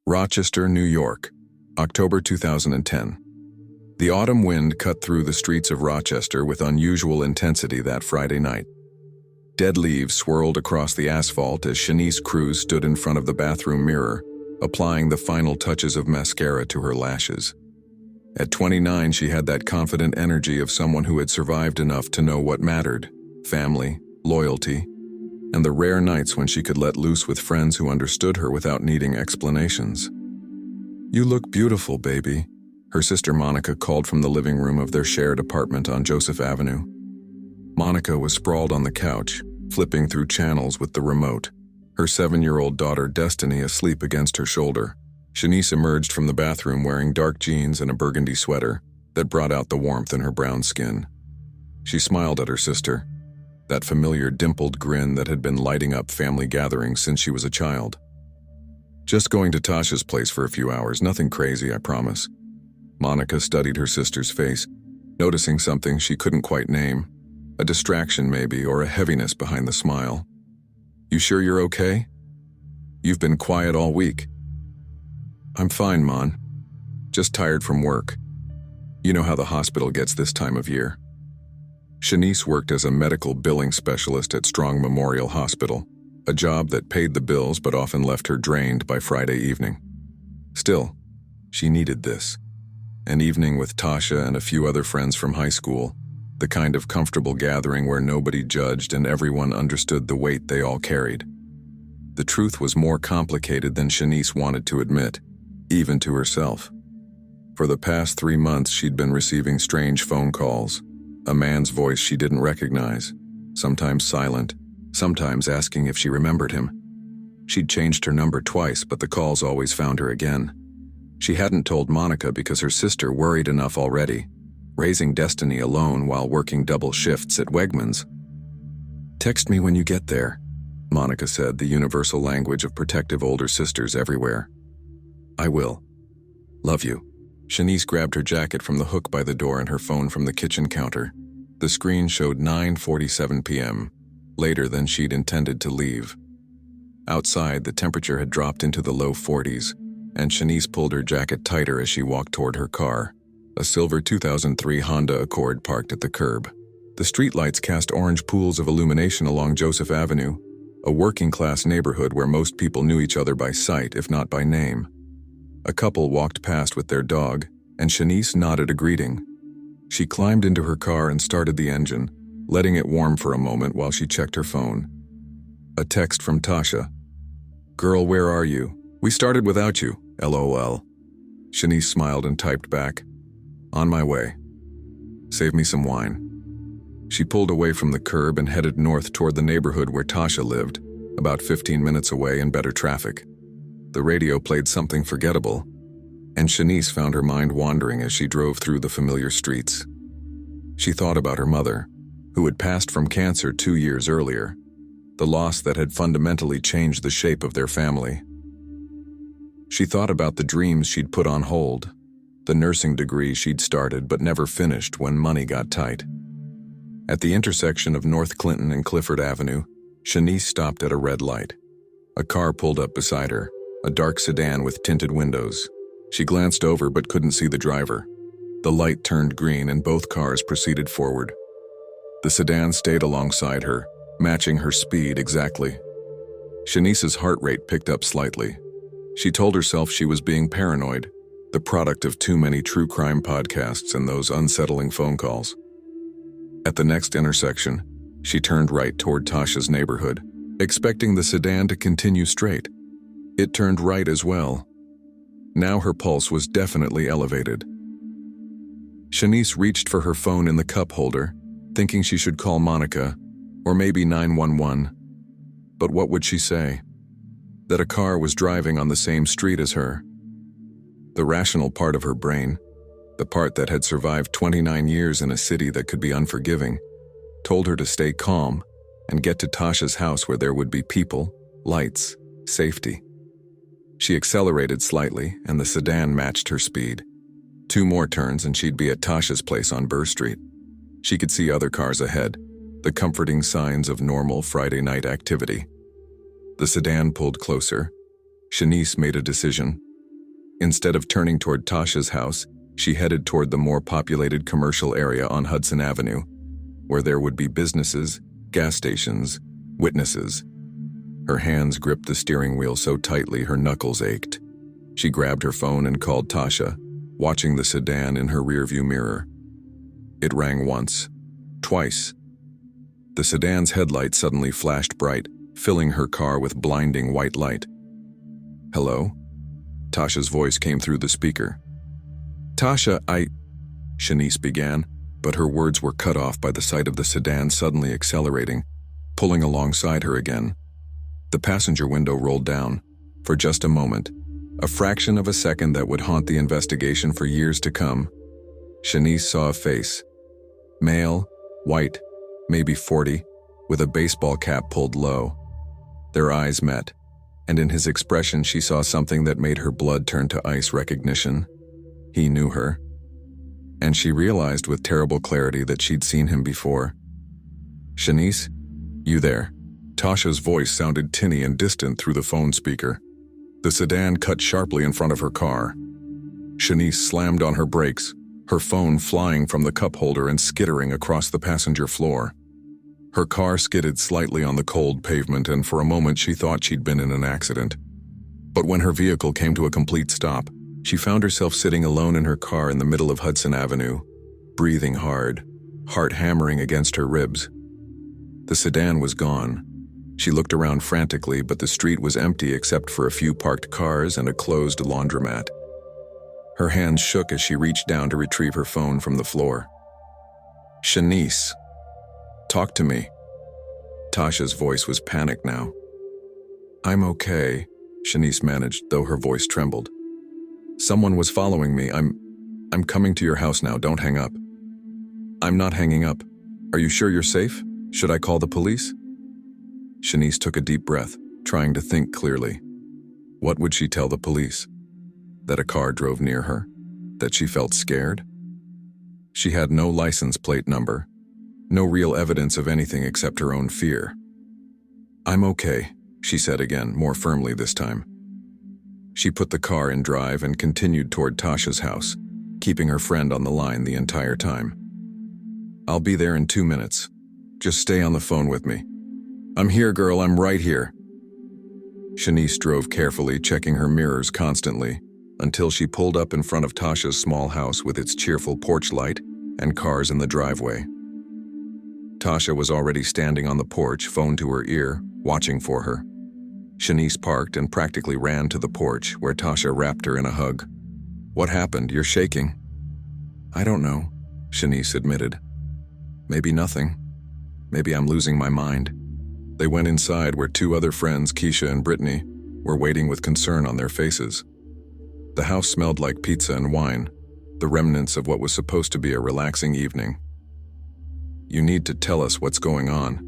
Rochester, New York, October 2010. The autumn wind cut through the streets of Rochester with unusual intensity that Friday night. Dead leaves swirled across the asphalt as Shanice Cruz stood in front of the bathroom mirror, applying the final touches of mascara to her lashes. At 29, she had that confident energy of someone who had survived enough to know what mattered: family, loyalty, and the rare nights when she could let loose with friends who understood her without needing explanations. "You look beautiful, baby," her sister Monica called from the living room of their shared apartment on Joseph Avenue. Monica was sprawled on the couch, flipping through channels with the remote, her 7-year-old daughter Destiny asleep against her shoulder. Shanice emerged from the bathroom wearing dark jeans and a burgundy sweater that brought out the warmth in her brown skin. She smiled at her sister, that familiar dimpled grin that had been lighting up family gatherings since she was a child. "Just going to Tasha's place for a few hours, nothing crazy, I promise." Monica studied her sister's face, noticing something she couldn't quite name, a distraction maybe, or a heaviness behind the smile. "You sure you're okay? You've been quiet all week." "I'm fine, Mon. Just tired from work. You know how the hospital gets this time of year." Shanice worked as a medical billing specialist at Strong Memorial Hospital, a job that paid the bills but often left her drained by Friday evening. Still, she needed this. An evening with Tasha and a few other friends from high school, the kind of comfortable gathering where nobody judged and everyone understood the weight they all carried. The truth was more complicated than Shanice wanted to admit, even to herself. For the past 3 months, she'd been receiving strange phone calls, a man's voice she didn't recognize, sometimes silent, sometimes asking if she remembered him. She'd changed her number twice, but the calls always found her again. She hadn't told Monica because her sister worried enough already, raising Destiny alone while working double shifts at Wegmans. "Text me when you get there," Monica said, the universal language of protective older sisters everywhere. "I will. Love you." Shanice grabbed her jacket from the hook by the door and her phone from the kitchen counter. The screen showed 9:47 p.m., later than she'd intended to leave. Outside, the temperature had dropped into the low 40s, and Shanice pulled her jacket tighter as she walked toward her car, a silver 2003 Honda Accord parked at the curb. The streetlights cast orange pools of illumination along Joseph Avenue, a working-class neighborhood where most people knew each other by sight, if not by name. A couple walked past with their dog, and Shanice nodded a greeting. She climbed into her car and started the engine, letting it warm for a moment while she checked her phone. A text from Tasha. "Girl, where are you? We started without you, LOL." Shanice smiled and typed back, "On my way. Save me some wine." She pulled away from the curb and headed north toward the neighborhood where Tasha lived, about 15 minutes away in better traffic. The radio played something forgettable, and Shanice found her mind wandering as she drove through the familiar streets. She thought about her mother, who had passed from cancer 2 years earlier, the loss that had fundamentally changed the shape of their family. She thought about the dreams she'd put on hold, the nursing degree she'd started but never finished when money got tight. At the intersection of North Clinton and Clifford Avenue, Shanice stopped at a red light. A car pulled up beside her, a dark sedan with tinted windows. She glanced over but couldn't see the driver. The light turned green and both cars proceeded forward. The sedan stayed alongside her, matching her speed exactly. Shanice's heart rate picked up slightly. She told herself she was being paranoid, the product of too many true crime podcasts and those unsettling phone calls. At the next intersection, she turned right toward Tasha's neighborhood, expecting the sedan to continue straight. It turned right as well. Now her pulse was definitely elevated. Shanice reached for her phone in the cup holder, thinking she should call Monica, or maybe 911. But what would she say? That a car was driving on the same street as her. The rational part of her brain, the part that had survived 29 years in a city that could be unforgiving, told her to stay calm and get to Tasha's house where there would be people, lights, safety. She accelerated slightly, and the sedan matched her speed. 2 more turns and she'd be at Tasha's place on Burr Street. She could see other cars ahead, the comforting signs of normal Friday night activity. The sedan pulled closer. Shanice made a decision, Instead of turning toward Tasha's house, she headed toward the more populated commercial area on Hudson Avenue, where there would be businesses, gas stations, witnesses. Her hands gripped the steering wheel so tightly her knuckles ached. She grabbed her phone and called Tasha, watching the sedan in her rearview mirror. It rang once, twice. The sedan's headlight suddenly flashed bright, filling her car with blinding white light. "Hello?" Tasha's voice came through the speaker. "Tasha, Shanice began, but her words were cut off by the sight of the sedan suddenly accelerating, pulling alongside her again. The passenger window rolled down. For just a moment, a fraction of a second that would haunt the investigation for years to come, Shanice saw a face. Male, white, maybe 40, with a baseball cap pulled low. Their eyes met, and in his expression she saw something that made her blood turn to ice: recognition. He knew her. And she realized with terrible clarity that she'd seen him before. "Shanice? You there?" Tasha's voice sounded tinny and distant through the phone speaker. The sedan cut sharply in front of her car. Shanice slammed on her brakes, her phone flying from the cup holder and skittering across the passenger floor. Her car skidded slightly on the cold pavement, and for a moment she thought she'd been in an accident. But when her vehicle came to a complete stop, she found herself sitting alone in her car in the middle of Hudson Avenue, breathing hard, heart hammering against her ribs. The sedan was gone. She looked around frantically, but the street was empty except for a few parked cars and a closed laundromat. Her hands shook as she reached down to retrieve her phone from the floor. "Shanice, talk to me." Tasha's voice was panicked now. "I'm okay," Shanice managed, though her voice trembled. "Someone was following me. I'm coming to your house now. Don't hang up." "I'm not hanging up. Are you sure you're safe? Should I call the police?" Shanice took a deep breath, trying to think clearly. What would she tell the police? That a car drove near her? That she felt scared? She had no license plate number, no real evidence of anything except her own fear. "I'm okay," she said again, more firmly this time. She put the car in drive and continued toward Tasha's house, keeping her friend on the line the entire time. "I'll be there in 2 minutes. Just stay on the phone with me." "I'm here, girl, I'm right here." Shanice drove carefully, checking her mirrors constantly, until she pulled up in front of Tasha's small house with its cheerful porch light and cars in the driveway. Tasha was already standing on the porch, phone to her ear, watching for her. Shanice parked and practically ran to the porch, where Tasha wrapped her in a hug. "What happened? You're shaking." "I don't know," Shanice admitted. "Maybe nothing. Maybe I'm losing my mind." They went inside where 2 other friends, Keisha and Brittany, were waiting with concern on their faces. The house smelled like pizza and wine, the remnants of what was supposed to be a relaxing evening. "You need to tell us what's going on,"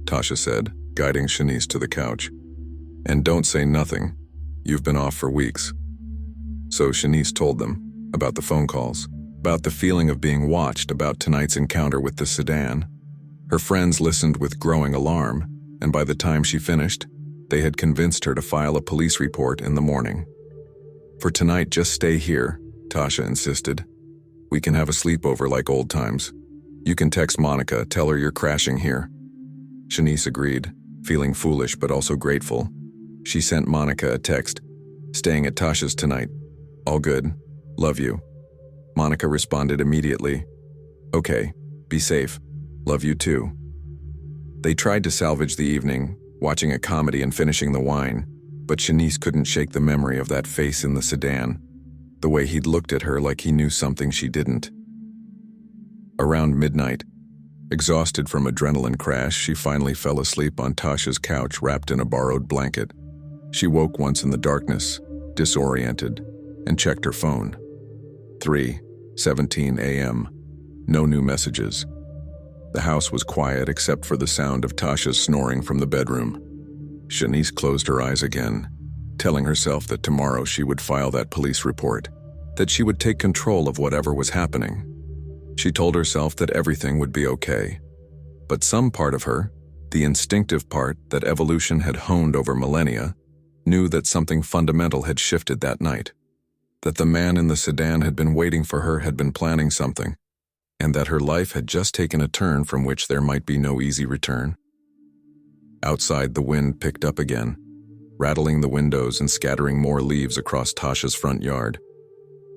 Tasha said, guiding Shanice to the couch. "And don't say nothing. You've been off for weeks." So Shanice told them about the phone calls, about the feeling of being watched, about tonight's encounter with the sedan. Her friends listened with growing alarm, and by the time she finished, they had convinced her to file a police report in the morning. "For tonight, just stay here," Tasha insisted. "We can have a sleepover like old times. You can text Monica, tell her you're crashing here." Shanice agreed, feeling foolish but also grateful. She sent Monica a text, "Staying at Tasha's tonight. All good. Love you." Monica responded immediately, "Okay, be safe. Love you too." They tried to salvage the evening, watching a comedy and finishing the wine, but Shanice couldn't shake the memory of that face in the sedan, the way he'd looked at her like he knew something she didn't. Around midnight, exhausted from adrenaline crash, she finally fell asleep on Tasha's couch wrapped in a borrowed blanket. She woke once in the darkness, disoriented, and checked her phone. 3:17 a.m. No new messages. The house was quiet except for the sound of Tasha's snoring from the bedroom. Shanice closed her eyes again, telling herself that tomorrow she would file that police report, that she would take control of whatever was happening. She told herself that everything would be okay. But some part of her, the instinctive part that evolution had honed over millennia, knew that something fundamental had shifted that night. that the man in the sedan had been waiting for her, had been planning something, and that her life had just taken a turn from which there might be no easy return. Outside, the wind picked up again, rattling the windows and scattering more leaves across Tasha's front yard.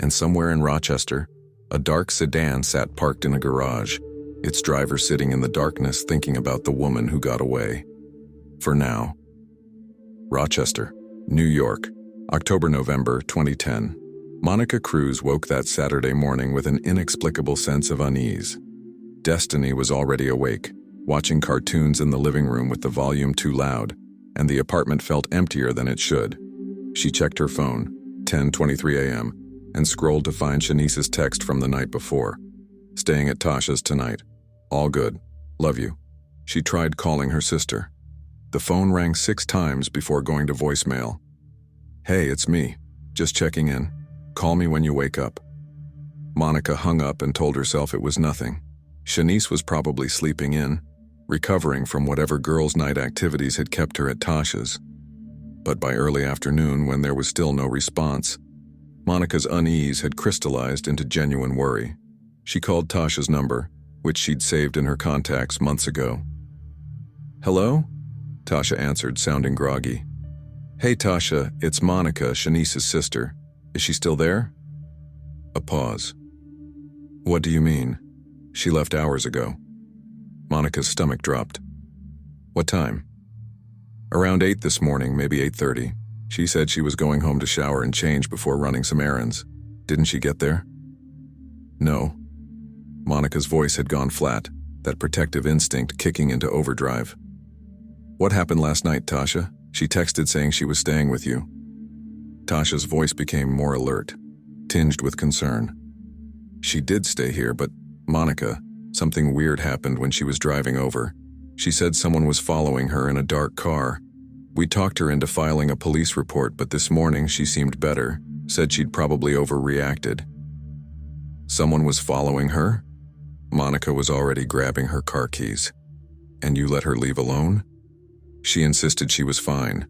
And somewhere in Rochester, a dark sedan sat parked in a garage, its driver sitting in the darkness thinking about the woman who got away. For now. Rochester, New York, October-November 2010. Monica Cruz woke that Saturday morning with an inexplicable sense of unease. Destiny was already awake, watching cartoons in the living room with the volume too loud, and the apartment felt emptier than it should. She checked her phone, 10:23 a.m., and scrolled to find Shanice's text from the night before. Staying at Tasha's tonight. All good. Love you. She tried calling her sister. The phone rang 6 times before going to voicemail. Hey, it's me. Just checking in. Call me when you wake up. Monica hung up and told herself it was nothing. Shanice was probably sleeping in, recovering from whatever girls' night activities had kept her at Tasha's. But by early afternoon, when there was still no response, Monica's unease had crystallized into genuine worry. She called Tasha's number, which she'd saved in her contacts months ago. Hello? Tasha answered, sounding groggy. Hey Tasha, it's Monica, Shanice's sister. Is she still there? A pause. What do you mean? She left hours ago. Monica's stomach dropped. What time? Around 8 this morning, maybe 8:30. She said she was going home to shower and change before running some errands. Didn't she get there? No. Monica's voice had gone flat, that protective instinct kicking into overdrive. What happened last night, Tasha? She texted saying she was staying with you. Tasha's voice became more alert, tinged with concern. She did stay here, but, Monica, something weird happened when she was driving over. She said someone was following her in a dark car. We talked her into filing a police report, but this morning she seemed better, said she'd probably overreacted. Someone was following her? Monica was already grabbing her car keys. And you let her leave alone? She insisted she was fine.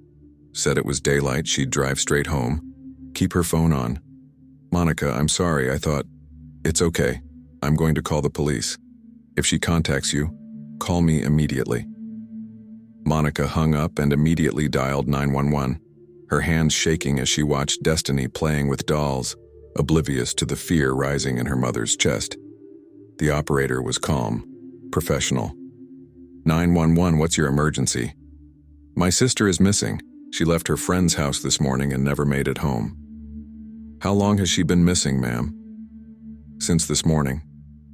Said it was daylight, she'd drive straight home. Keep her phone on. Monica, I'm sorry, I thought... It's okay. I'm going to call the police. If she contacts you, call me immediately. Monica hung up and immediately dialed 911, her hands shaking as she watched Destiny playing with dolls, oblivious to the fear rising in her mother's chest. The operator was calm, professional. 911, what's your emergency? My sister is missing. She left her friend's house this morning and never made it home. How long has she been missing, ma'am? Since this morning.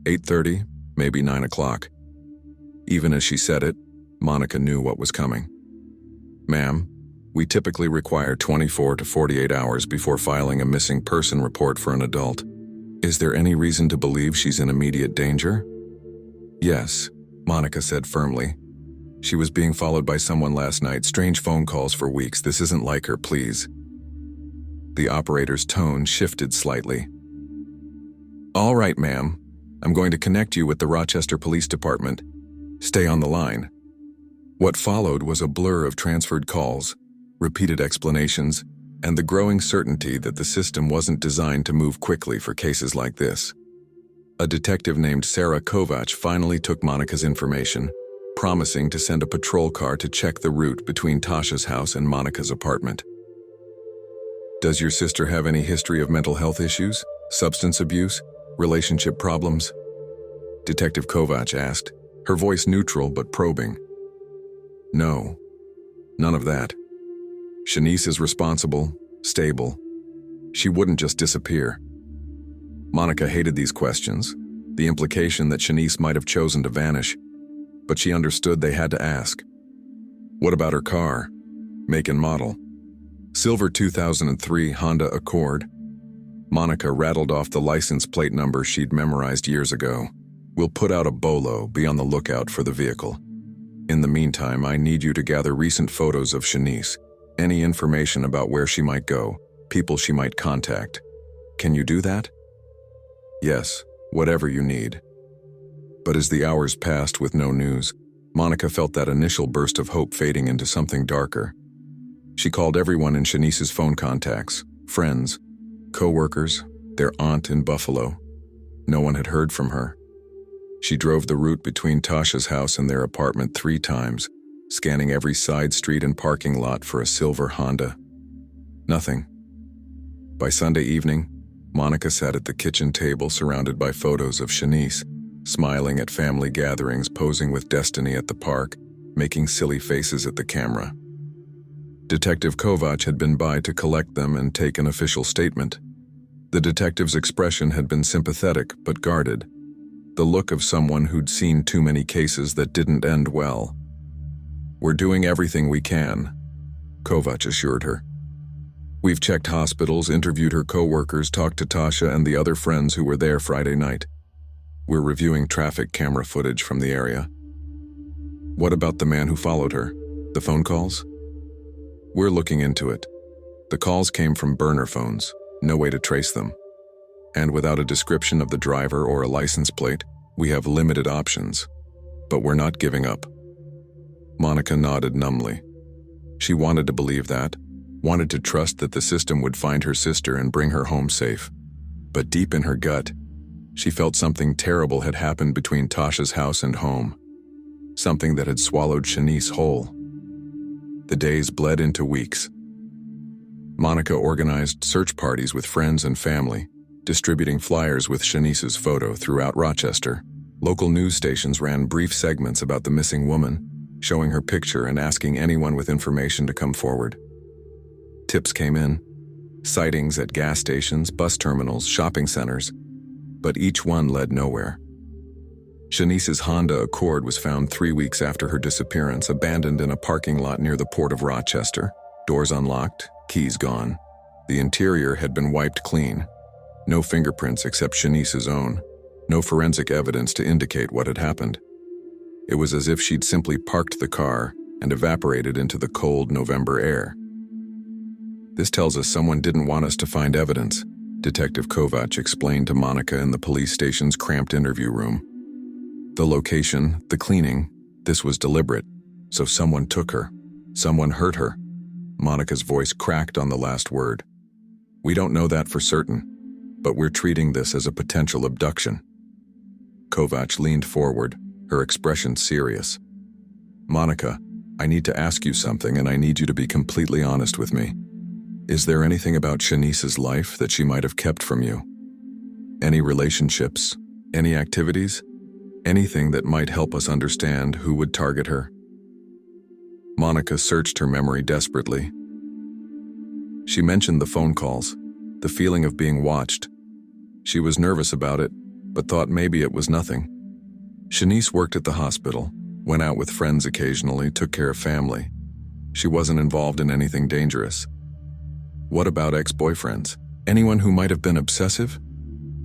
8:30, maybe 9 o'clock. Even as she said it, Monica knew what was coming. Ma'am, we typically require 24 to 48 hours before filing a missing person report for an adult. Is there any reason to believe she's in immediate danger? Yes, Monica said firmly. She was being followed by someone last night, strange phone calls for weeks. This isn't like her, please. The operator's tone shifted slightly. All right, ma'am. I'm going to connect you with the Rochester Police Department. Stay on the line. What followed was a blur of transferred calls, repeated explanations, and the growing certainty that the system wasn't designed to move quickly for cases like this. A detective named Sarah Kovach finally took Monica's information, promising to send a patrol car to check the route between Tasha's house and Monica's apartment. Does your sister have any history of mental health issues, substance abuse, relationship problems? Detective Kovach asked, her voice neutral but probing. No, none of that. Shanice is responsible, stable. She wouldn't just disappear. Monica hated these questions, the implication that Shanice might have chosen to vanish, but she understood they had to ask. What about her car? Make and model. Silver 2003 Honda Accord. Monica rattled off the license plate number she'd memorized years ago. We'll put out a bolo, be on the lookout for the vehicle. In the meantime, I need you to gather recent photos of Shanice, any information about where she might go, people she might contact. Can you do that? Yes, whatever you need. But as the hours passed with no news, Monica felt that initial burst of hope fading into something darker. She called everyone in Shanice's phone contacts, friends, Co-workers, their aunt in Buffalo. No one had heard from her. She drove the route between Tasha's house and their apartment 3 times, scanning every side street and parking lot for a silver Honda. Nothing. By Sunday evening, Monica sat at the kitchen table surrounded by photos of Shanice, smiling at family gatherings, posing with Destiny at the park, making silly faces at the camera. Detective Kovac had been by to collect them and take an official statement. The detective's expression had been sympathetic but guarded, the look of someone who'd seen too many cases that didn't end well. "We're doing everything we can," Kovac assured her. "We've checked hospitals, interviewed her co-workers, talked to Tasha and the other friends who were there Friday night. We're reviewing traffic camera footage from the area." "What about the man who followed her? The phone calls?" "We're looking into it. The calls came from burner phones, no way to trace them. And without a description of the driver or a license plate, we have limited options. But we're not giving up." Monica nodded numbly. She wanted to believe that, wanted to trust that the system would find her sister and bring her home safe. But deep in her gut, she felt something terrible had happened between Tasha's house and home. Something that had swallowed Shanice whole. The days bled into weeks. Monica organized search parties with friends and family, distributing flyers with Shanice's photo throughout Rochester. Local news stations ran brief segments about the missing woman, showing her picture and asking anyone with information to come forward. Tips came in, sightings at gas stations, bus terminals, shopping centers, but each one led nowhere. Shanice's Honda Accord was found 3 weeks after her disappearance, abandoned in a parking lot near the Port of Rochester. Doors unlocked, keys gone. The interior had been wiped clean. No fingerprints except Shanice's own. No forensic evidence to indicate what had happened. It was as if she'd simply parked the car and evaporated into the cold November air. "This tells us someone didn't want us to find evidence," Detective Kovac explained to Monica in the police station's cramped interview room. "The location, the cleaning, this was deliberate, so someone took her. Someone hurt her." Monica's voice cracked on the last word. "We don't know that for certain, but we're treating this as a potential abduction." Kovac leaned forward, her expression serious. "Monica, I need to ask you something and I need you to be completely honest with me. Is there anything about Shanice's life that she might have kept from you? Any relationships? Any activities? Anything that might help us understand who would target her?" Monica searched her memory desperately. She mentioned the phone calls, the feeling of being watched. She was nervous about it, but thought maybe it was nothing. Shanice worked at the hospital, went out with friends occasionally, took care of family. She wasn't involved in anything dangerous. What about ex-boyfriends? Anyone who might have been obsessive?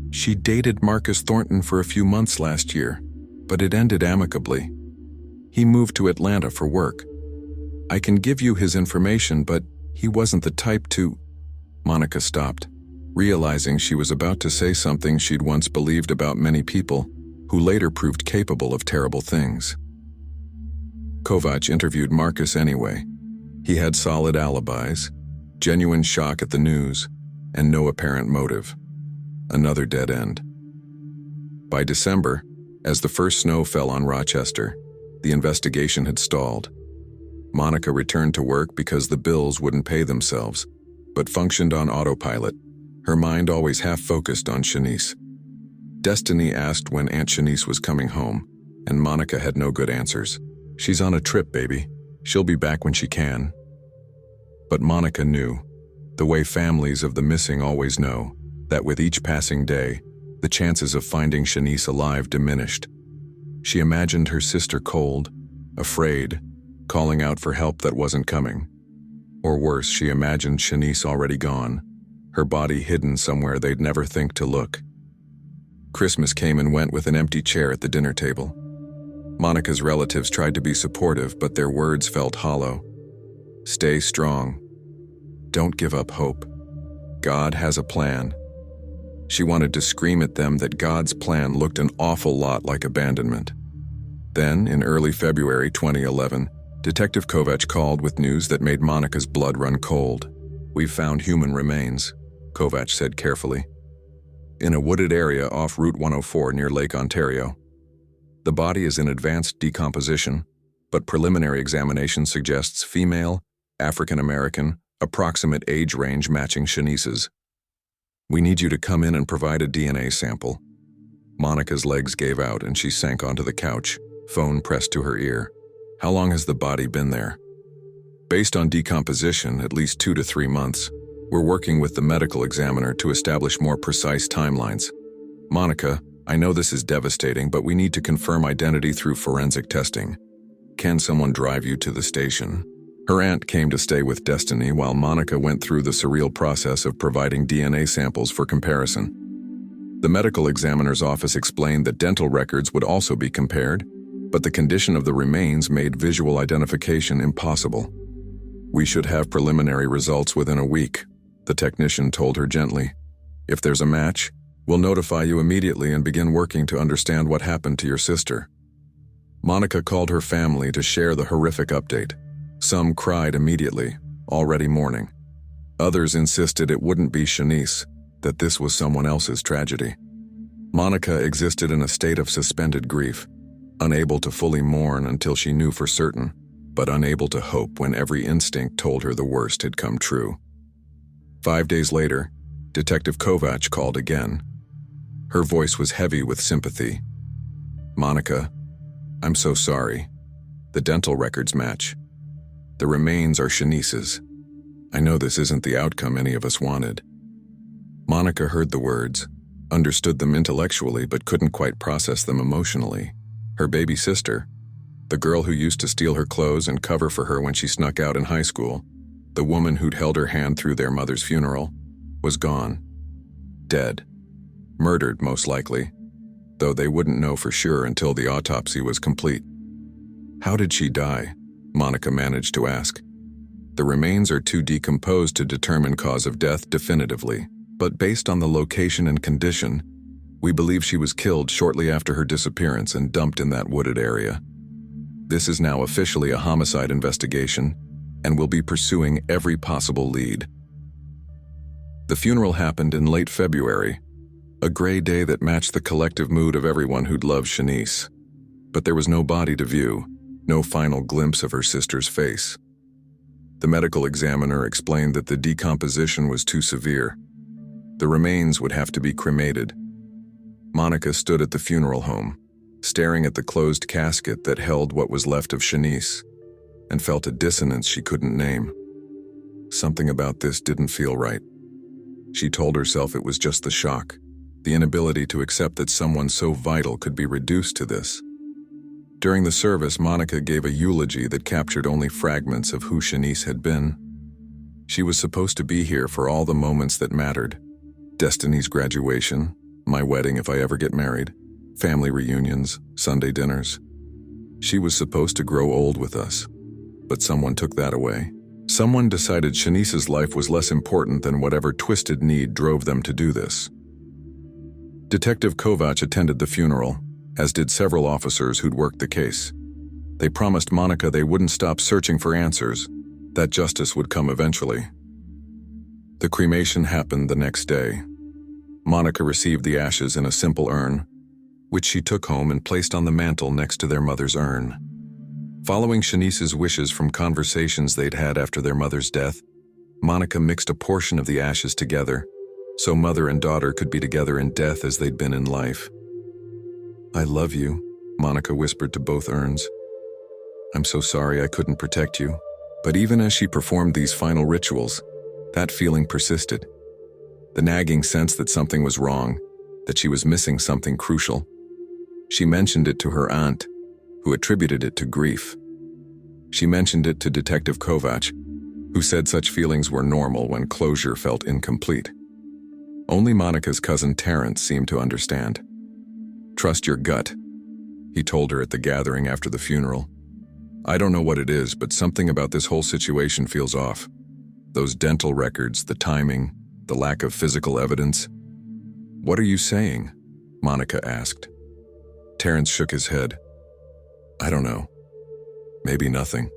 She dated Marcus Thornton for a few months last year, but it ended amicably. He moved to Atlanta for work. I can give you his information, but he wasn't the type to... Monica stopped, realizing she was about to say something she'd once believed about many people, who later proved capable of terrible things. Kovac interviewed Marcus anyway. He had solid alibis, genuine shock at the news, and no apparent motive. Another dead end. By December, as the first snow fell on Rochester, the investigation had stalled. Monica returned to work because the bills wouldn't pay themselves, but functioned on autopilot, her mind always half-focused on Shanice. Destiny asked when Aunt Shanice was coming home, and Monica had no good answers. "She's on a trip, baby. She'll be back when she can." But Monica knew, the way families of the missing always know, that with each passing day, the chances of finding Shanice alive diminished. She imagined her sister cold, afraid, calling out for help that wasn't coming. Or worse, she imagined Shanice already gone, her body hidden somewhere they'd never think to look. Christmas came and went with an empty chair at the dinner table. Monica's relatives tried to be supportive, but their words felt hollow. Stay strong. Don't give up hope. God has a plan. She wanted to scream at them that God's plan looked an awful lot like abandonment. Then, in early February 2011, Detective Kovac called with news that made Monica's blood run cold. "We've found human remains. Kovacs said carefully. In a wooded area off Route 104 near Lake Ontario. The body is in advanced decomposition, but preliminary examination suggests female, African American, approximate age range matching Shanice's. We need you to come in and provide a DNA sample. Monica's legs gave out and she sank onto the couch, phone pressed to her ear. How long has the body been there? Based on decomposition, at least 2 to 3 months. We're working with the medical examiner to establish more precise timelines. Monica, I know this is devastating, but we need to confirm identity through forensic testing. Can someone drive you to the station? Her aunt came to stay with Destiny while Monica went through the surreal process of providing DNA samples for comparison. The medical examiner's office explained that dental records would also be compared, but the condition of the remains made visual identification impossible. We should have preliminary results within a week, the technician told her gently. If there's a match, we'll notify you immediately and begin working to understand what happened to your sister. Monica called her family to share the horrific update. Some cried immediately, already mourning. Others insisted it wouldn't be Shanice, that this was someone else's tragedy. Monica existed in a state of suspended grief, unable to fully mourn until she knew for certain, but unable to hope when every instinct told her the worst had come true. 5 days later, Detective Kovacs called again. Her voice was heavy with sympathy. Monica, I'm so sorry. The dental records match. The remains are Shanice's. I know this isn't the outcome any of us wanted. Monica heard the words, understood them intellectually but couldn't quite process them emotionally. Her baby sister, the girl who used to steal her clothes and cover for her when she snuck out in high school, the woman who'd held her hand through their mother's funeral, was gone. Dead. Murdered, most likely, though they wouldn't know for sure until the autopsy was complete. How did she die? Monica managed to ask. The remains are too decomposed to determine cause of death definitively, but based on the location and condition, we believe she was killed shortly after her disappearance and dumped in that wooded area. This is now officially a homicide investigation, and we'll be pursuing every possible lead. The funeral happened in late February, a gray day that matched the collective mood of everyone who'd loved Shanice. But there was no body to view, no final glimpse of her sister's face. The medical examiner explained that the decomposition was too severe. The remains would have to be cremated. Monica stood at the funeral home, staring at the closed casket that held what was left of Shanice, and felt a dissonance she couldn't name. Something about this didn't feel right. She told herself it was just the shock, the inability to accept that someone so vital could be reduced to this. During the service, Monica gave a eulogy that captured only fragments of who Shanice had been. She was supposed to be here for all the moments that mattered. Destiny's graduation, my wedding if I ever get married, family reunions, Sunday dinners. She was supposed to grow old with us, but someone took that away. Someone decided Shanice's life was less important than whatever twisted need drove them to do this. Detective Kovacs attended the funeral, as did several officers who'd worked the case. They promised Monica they wouldn't stop searching for answers, that justice would come eventually. The cremation happened the next day. Monica received the ashes in a simple urn, which she took home and placed on the mantel next to their mother's urn. Following Shanice's wishes from conversations they'd had after their mother's death, Monica mixed a portion of the ashes together, so mother and daughter could be together in death as they'd been in life. I love you, Monica whispered to both urns. I'm so sorry I couldn't protect you. But even as she performed these final rituals, that feeling persisted. The nagging sense that something was wrong, that she was missing something crucial. She mentioned it to her aunt, who attributed it to grief. She mentioned it to Detective Kovacs, who said such feelings were normal when closure felt incomplete. Only Monica's cousin Terrence seemed to understand. Trust your gut, he told her at the gathering after the funeral. I don't know what it is, but something about this whole situation feels off. Those dental records, the timing, the lack of physical evidence. What are you saying? Monica asked. Terrence shook his head. I don't know. Maybe nothing.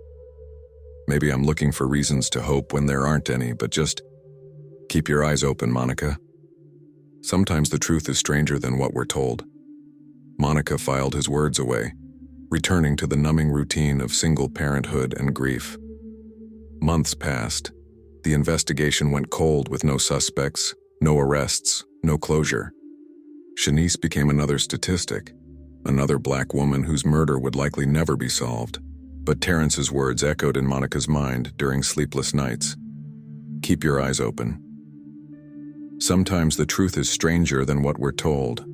Maybe I'm looking for reasons to hope when there aren't any, but just Keep your eyes open, Monica. Sometimes the truth is stranger than what we're told. Monica filed his words away, returning to the numbing routine of single parenthood and grief. Months passed. The investigation went cold with no suspects, no arrests, no closure. Shanice became another statistic, another black woman whose murder would likely never be solved. But Terrence's words echoed in Monica's mind during sleepless nights. Keep your eyes open. Sometimes the truth is stranger than what we're told.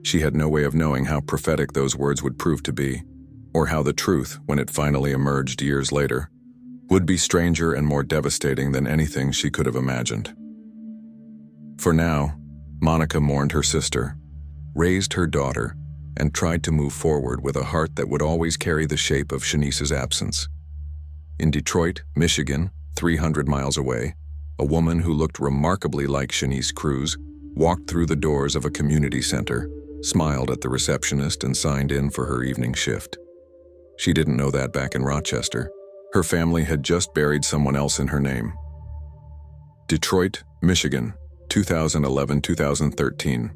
She had no way of knowing how prophetic those words would prove to be, or how the truth, when it finally emerged years later, would be stranger and more devastating than anything she could have imagined. For now, Monica mourned her sister, raised her daughter, and tried to move forward with a heart that would always carry the shape of Shanice's absence. In Detroit, Michigan, 300 miles away, a woman who looked remarkably like Shanice Cruz walked through the doors of a community center, smiled at the receptionist, and signed in for her evening shift. She didn't know that back in Rochester, her family had just buried someone else in her name. Detroit, Michigan, 2011-2013.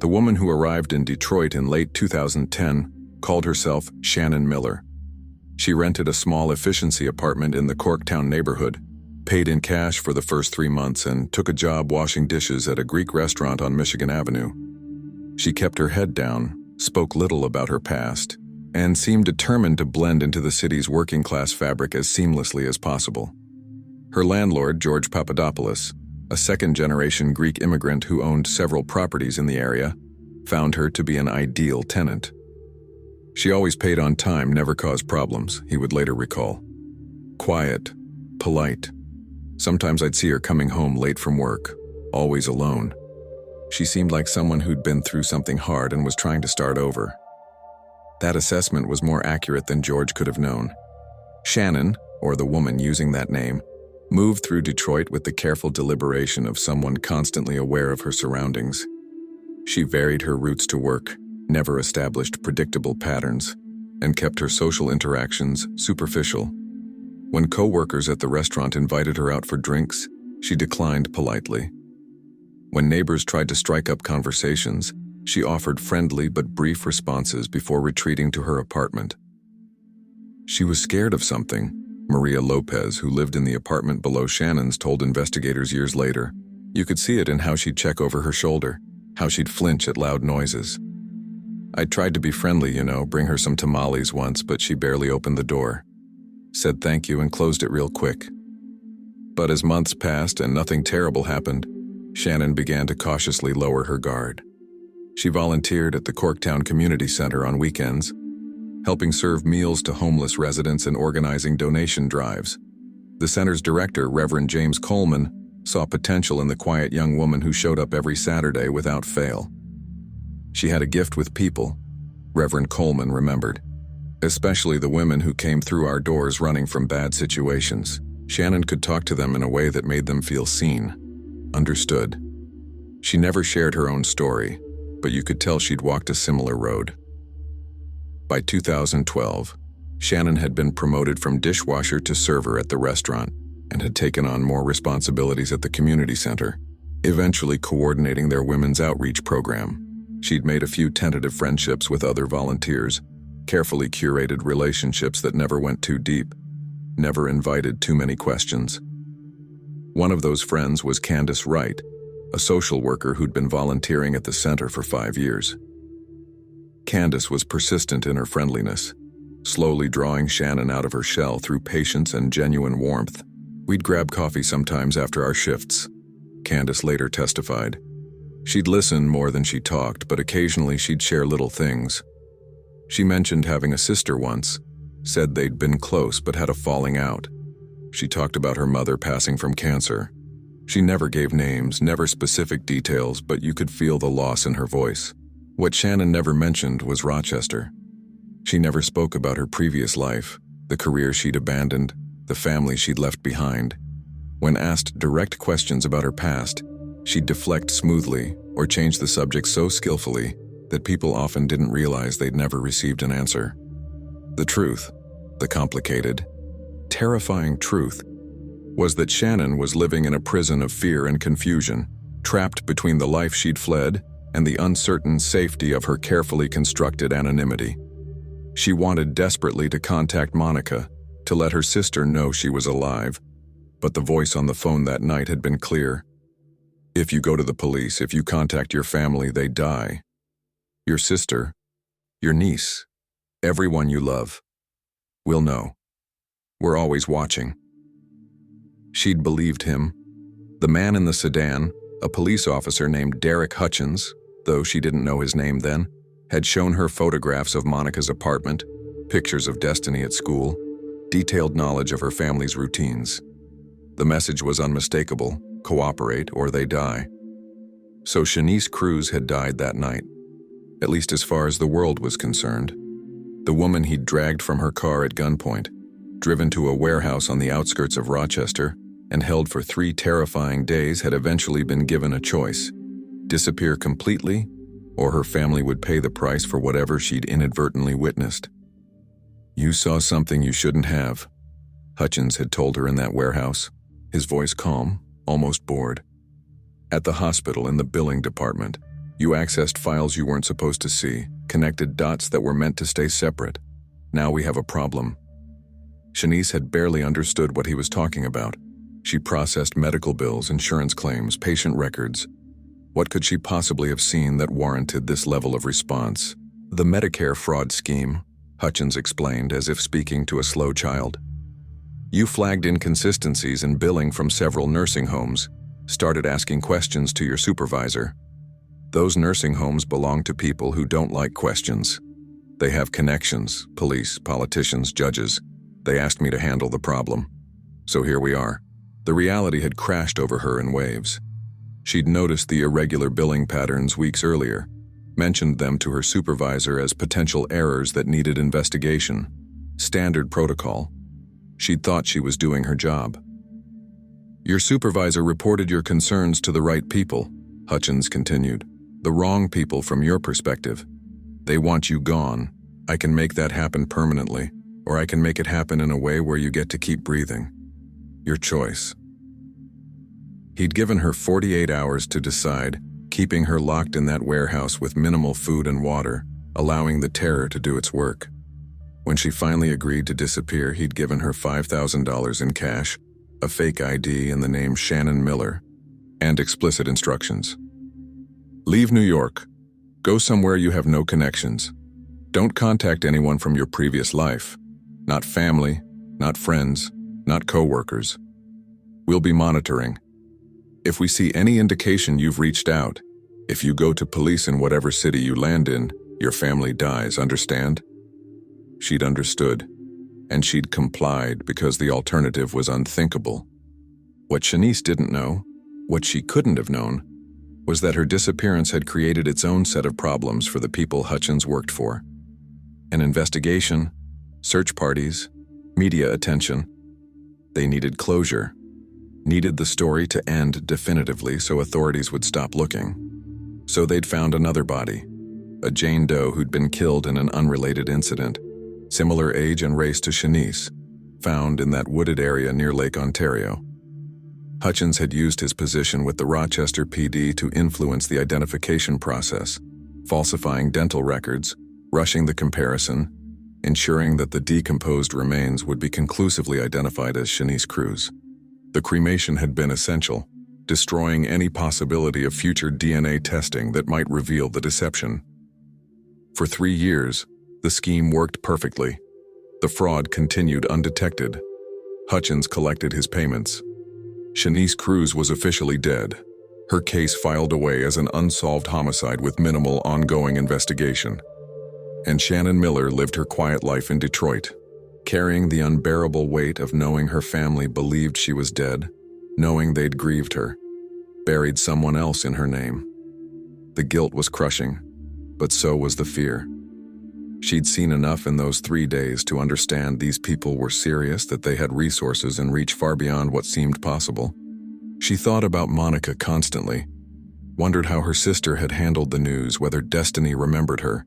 The woman who arrived in Detroit in late 2010 called herself Shannon Miller. She rented a small efficiency apartment in the Corktown neighborhood, paid in cash for the first 3 months, and took a job washing dishes at a Greek restaurant on Michigan Avenue. She kept her head down, spoke little about her past, and seemed determined to blend into the city's working-class fabric as seamlessly as possible. Her landlord, George Papadopoulos, a second-generation Greek immigrant who owned several properties in the area, found her to be an ideal tenant. She always paid on time, never caused problems, he would later recall. Quiet, polite. Sometimes I'd see her coming home late from work, always alone. She seemed like someone who'd been through something hard and was trying to start over. That assessment was more accurate than George could have known. Shannon, or the woman using that name, moved through Detroit with the careful deliberation of someone constantly aware of her surroundings. She varied her routes to work, never established predictable patterns, and kept her social interactions superficial. When co-workers at the restaurant invited her out for drinks, she declined politely. When neighbors tried to strike up conversations, she offered friendly but brief responses before retreating to her apartment. She was scared of something, Maria Lopez, who lived in the apartment below Shannon's, told investigators years later. You could see it in how she'd check over her shoulder, how she'd flinch at loud noises. I tried to be friendly, bring her some tamales once, but she barely opened the door. Said thank you and closed it real quick. But as months passed and nothing terrible happened, Shannon began to cautiously lower her guard. She volunteered at the Corktown Community Center on weekends, helping serve meals to homeless residents and organizing donation drives. The center's director, Reverend James Coleman, saw potential in the quiet young woman who showed up every Saturday without fail. She had a gift with people, Reverend Coleman remembered, especially the women who came through our doors running from bad situations. Shannon could talk to them in a way that made them feel seen, understood. She never shared her own story, but you could tell she'd walked a similar road. By 2012, Shannon had been promoted from dishwasher to server at the restaurant and had taken on more responsibilities at the community center, eventually coordinating their women's outreach program. She'd made a few tentative friendships with other volunteers, carefully curated relationships that never went too deep, never invited too many questions. One of those friends was Candace Wright, a social worker who'd been volunteering at the center for 5 years. Candace was persistent in her friendliness, slowly drawing Shannon out of her shell through patience and genuine warmth. We'd grab coffee sometimes after our shifts, Candace later testified. She'd listen more than she talked, but occasionally she'd share little things. She mentioned having a sister once, said they'd been close but had a falling out. She talked about her mother passing from cancer. She never gave names, never specific details, but you could feel the loss in her voice. What Shannon never mentioned was Rochester. She never spoke about her previous life, the career she'd abandoned, the family she'd left behind. When asked direct questions about her past, she'd deflect smoothly or change the subject so skillfully that people often didn't realize they'd never received an answer. The truth, the complicated, terrifying truth, was that Shannon was living in a prison of fear and confusion, trapped between the life she'd fled and the uncertain safety of her carefully constructed anonymity. She wanted desperately to contact Monica, to let her sister know she was alive, but the voice on the phone that night had been clear. If you go to the police, if you contact your family, they die. Your sister, your niece, everyone you love, will know. We're always watching. She'd believed him. The man in the sedan, a police officer named Derek Hutchins, though she didn't know his name then, had shown her photographs of Monica's apartment, pictures of Destiny at school, detailed knowledge of her family's routines. The message was unmistakable: cooperate or they die. So Shanice Cruz had died that night, at least as far as the world was concerned. The woman he'd dragged from her car at gunpoint, driven to a warehouse on the outskirts of Rochester, and held for 3 terrifying days had eventually been given a choice: disappear completely, or her family would pay the price for whatever she'd inadvertently witnessed. You saw something you shouldn't have, Hutchins had told her in that warehouse, his voice calm, almost bored. At the hospital, in the billing department, you accessed files you weren't supposed to see, connected dots that were meant to stay separate. Now we have a problem. Shanice had barely understood what he was talking about. She processed medical bills, insurance claims, patient records. What could she possibly have seen that warranted this level of response? The Medicare fraud scheme, Hutchins explained, as if speaking to a slow child. You flagged inconsistencies in billing from several nursing homes, started asking questions to your supervisor. Those nursing homes belong to people who don't like questions. They have connections: police, politicians, judges. They asked me to handle the problem. So here we are. The reality had crashed over her in waves. She'd noticed the irregular billing patterns weeks earlier, mentioned them to her supervisor as potential errors that needed investigation. Standard protocol. She'd thought she was doing her job. Your supervisor reported your concerns to the right people, Hutchins continued. The wrong people from your perspective. They want you gone. I can make that happen permanently, or I can make it happen in a way where you get to keep breathing. Your choice. He'd given her 48 hours to decide, keeping her locked in that warehouse with minimal food and water, allowing the terror to do its work. When she finally agreed to disappear, he'd given her $5,000 in cash, a fake ID and the name Shannon Miller, and explicit instructions. Leave New York. Go somewhere you have no connections. Don't contact anyone from your previous life. Not family, not friends, not co-workers. We'll be monitoring. If we see any indication you've reached out, if you go to police in whatever city you land in, your family dies, understand? She'd understood, and she'd complied because the alternative was unthinkable. What Shanice didn't know, what she couldn't have known, was that her disappearance had created its own set of problems for the people Hutchins worked for. An investigation, search parties, media attention. They needed closure, needed the story to end definitively so authorities would stop looking. So they'd found another body, a Jane Doe who'd been killed in an unrelated incident, similar age and race to Shanice, found in that wooded area near Lake Ontario. Hutchins had used his position with the Rochester PD to influence the identification process, falsifying dental records, rushing the comparison, ensuring that the decomposed remains would be conclusively identified as Shanice Cruz. The cremation had been essential, destroying any possibility of future DNA testing that might reveal the deception. For 3 years, the scheme worked perfectly. The fraud continued undetected. Hutchins collected his payments. Shanice Cruz was officially dead, her case filed away as an unsolved homicide with minimal ongoing investigation. And Shannon Miller lived her quiet life in Detroit, carrying the unbearable weight of knowing her family believed she was dead, knowing they'd grieved her, buried someone else in her name. The guilt was crushing, but so was the fear. She'd seen enough in those 3 days to understand these people were serious, that they had resources and reach far beyond what seemed possible. She thought about Monica constantly, wondered how her sister had handled the news, whether Destiny remembered her,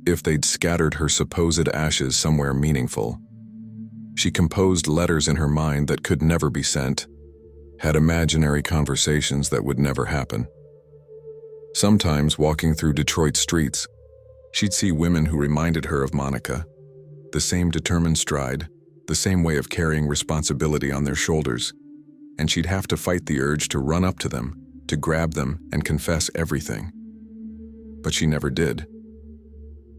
if they'd scattered her supposed ashes somewhere meaningful. She composed letters in her mind that could never be sent, had imaginary conversations that would never happen. Sometimes, walking through Detroit streets, she'd see women who reminded her of Monica, the same determined stride, the same way of carrying responsibility on their shoulders, and she'd have to fight the urge to run up to them, to grab them and confess everything. But she never did.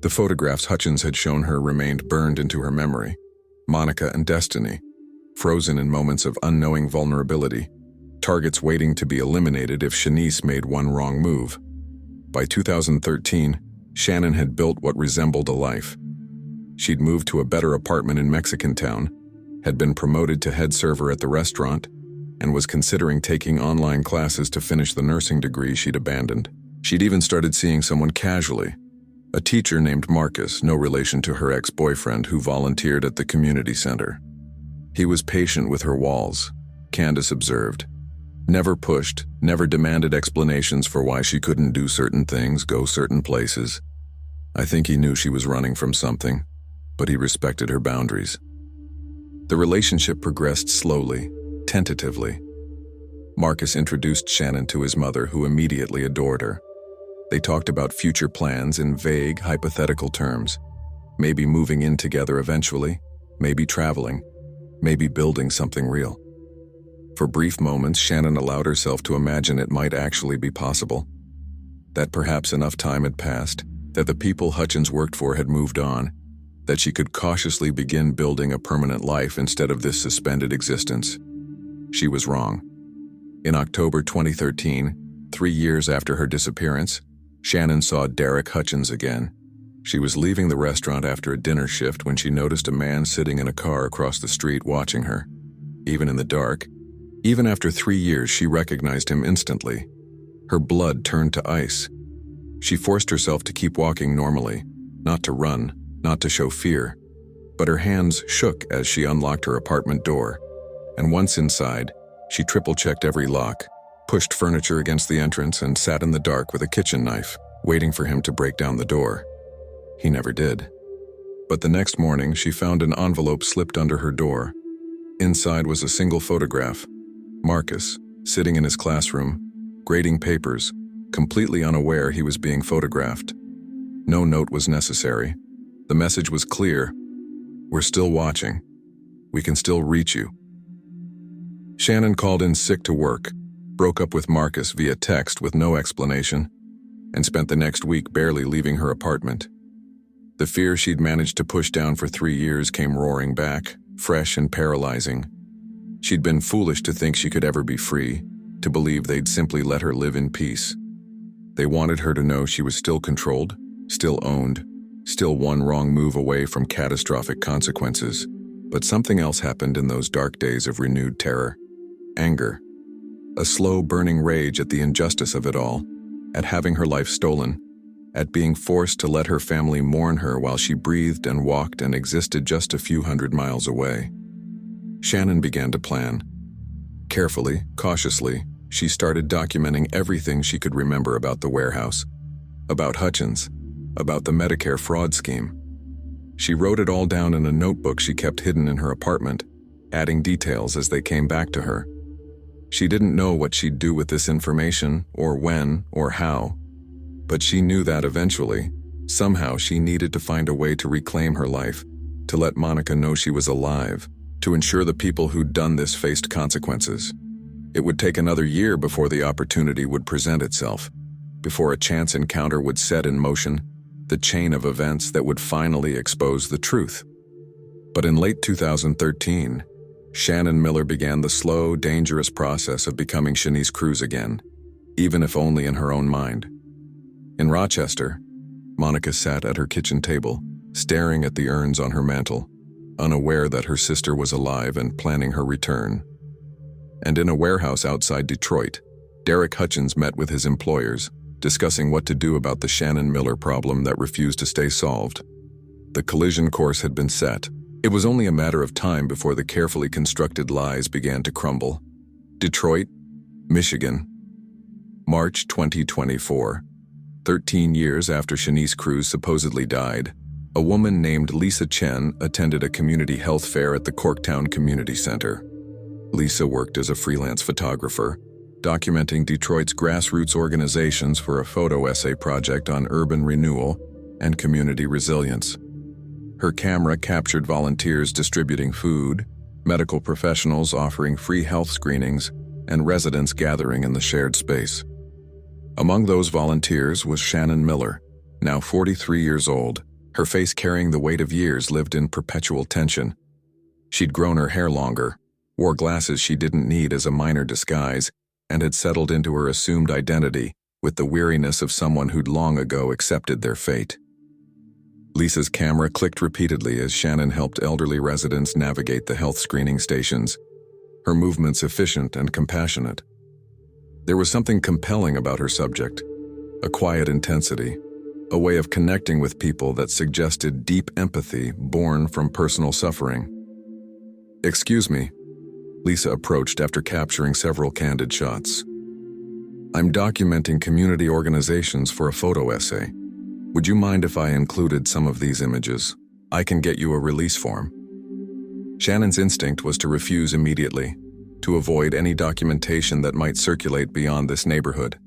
The photographs Hutchins had shown her remained burned into her memory, Monica and Destiny, frozen in moments of unknowing vulnerability, targets waiting to be eliminated if Shanice made one wrong move. By 2013, Shannon had built what resembled a life. She'd moved to a better apartment in Mexican Town, had been promoted to head server at the restaurant, and was considering taking online classes to finish the nursing degree she'd abandoned. She'd even started seeing someone casually, a teacher named Marcus, no relation to her ex-boyfriend who volunteered at the community center. He was patient with her walls, Candace observed. Never pushed, never demanded explanations for why she couldn't do certain things, go certain places. I think he knew she was running from something, but he respected her boundaries. The relationship progressed slowly, tentatively. Marcus introduced Shannon to his mother, who immediately adored her. They talked about future plans in vague, hypothetical terms. Maybe moving in together eventually, maybe traveling, maybe building something real. For brief moments, Shannon allowed herself to imagine it might actually be possible. That perhaps enough time had passed, that the people Hutchins worked for had moved on, that she could cautiously begin building a permanent life instead of this suspended existence. She was wrong. In October 2013, 3 years after her disappearance, Shannon saw Derek Hutchins again. She was leaving the restaurant after a dinner shift when she noticed a man sitting in a car across the street watching her. Even in the dark, even after 3 years, she recognized him instantly. Her blood turned to ice. She forced herself to keep walking normally, not to run, not to show fear. But her hands shook as she unlocked her apartment door. And once inside, she triple-checked every lock, pushed furniture against the entrance, and sat in the dark with a kitchen knife, waiting for him to break down the door. He never did. But the next morning, she found an envelope slipped under her door. Inside was a single photograph. Marcus, sitting in his classroom, grading papers, completely unaware he was being photographed. No note was necessary. The message was clear. We're still watching. We can still reach you. Shannon called in sick to work, broke up with Marcus via text with no explanation, and spent the next week barely leaving her apartment. The fear she'd managed to push down for 3 years came roaring back, fresh and paralyzing. She'd been foolish to think she could ever be free, to believe they'd simply let her live in peace. They wanted her to know she was still controlled, still owned, still one wrong move away from catastrophic consequences. But something else happened in those dark days of renewed terror. Anger. A slow burning rage at the injustice of it all, at having her life stolen, at being forced to let her family mourn her while she breathed and walked and existed just a few hundred miles away. Shannon began to plan. Carefully, cautiously, she started documenting everything she could remember about the warehouse, about Hutchins, about the Medicare fraud scheme. She wrote it all down in a notebook she kept hidden in her apartment, adding details as they came back to her. She didn't know what she'd do with this information, or when, or how. But she knew that eventually, somehow she needed to find a way to reclaim her life, to let Monica know she was alive, to ensure the people who'd done this faced consequences. It would take another year before the opportunity would present itself, before a chance encounter would set in motion the chain of events that would finally expose the truth. But in late 2013, Shannon Miller began the slow, dangerous process of becoming Shanice Cruz again, even if only in her own mind. In Rochester, Monica sat at her kitchen table, staring at the urns on her mantel, unaware that her sister was alive and planning her return. And in a warehouse outside Detroit, Derek Hutchins met with his employers, discussing what to do about the Shannon Miller problem that refused to stay solved. The collision course had been set. It was only a matter of time before the carefully constructed lies began to crumble. Detroit, Michigan, March 2024. 13 years after Shanice Cruz supposedly died, A woman named Lisa Chen attended a community health fair at the Corktown Community Center. Lisa worked as a freelance photographer, documenting Detroit's grassroots organizations for a photo essay project on urban renewal and community resilience. Her camera captured volunteers distributing food, medical professionals offering free health screenings, and residents gathering in the shared space. Among those volunteers was Shannon Miller, now 43 years old. Her face carrying the weight of years lived in perpetual tension. She'd grown her hair longer, wore glasses she didn't need as a minor disguise, and had settled into her assumed identity with the weariness of someone who'd long ago accepted their fate. Lisa's camera clicked repeatedly as Shannon helped elderly residents navigate the health screening stations, her movements efficient and compassionate. There was something compelling about her subject, a quiet intensity, a way of connecting with people that suggested deep empathy born from personal suffering. "Excuse me," Lisa approached after capturing several candid shots. "I'm documenting community organizations for a photo essay. Would you mind if I included some of these images? I can get you a release form." Shannon's instinct was to refuse immediately, to avoid any documentation that might circulate beyond this neighborhood.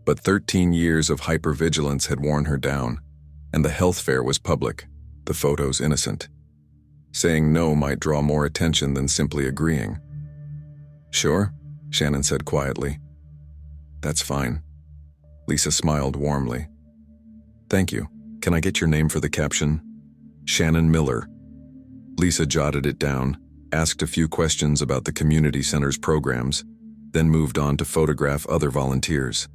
But 13 years of hypervigilance had worn her down, and the health fair was public, the photos innocent. Saying no might draw more attention than simply agreeing. "Sure," Shannon said quietly. "That's fine." Lisa smiled warmly. "Thank you. Can I get your name for the caption?" "Shannon Miller." Lisa jotted it down, asked a few questions about the community center's programs, then moved on to photograph other volunteers.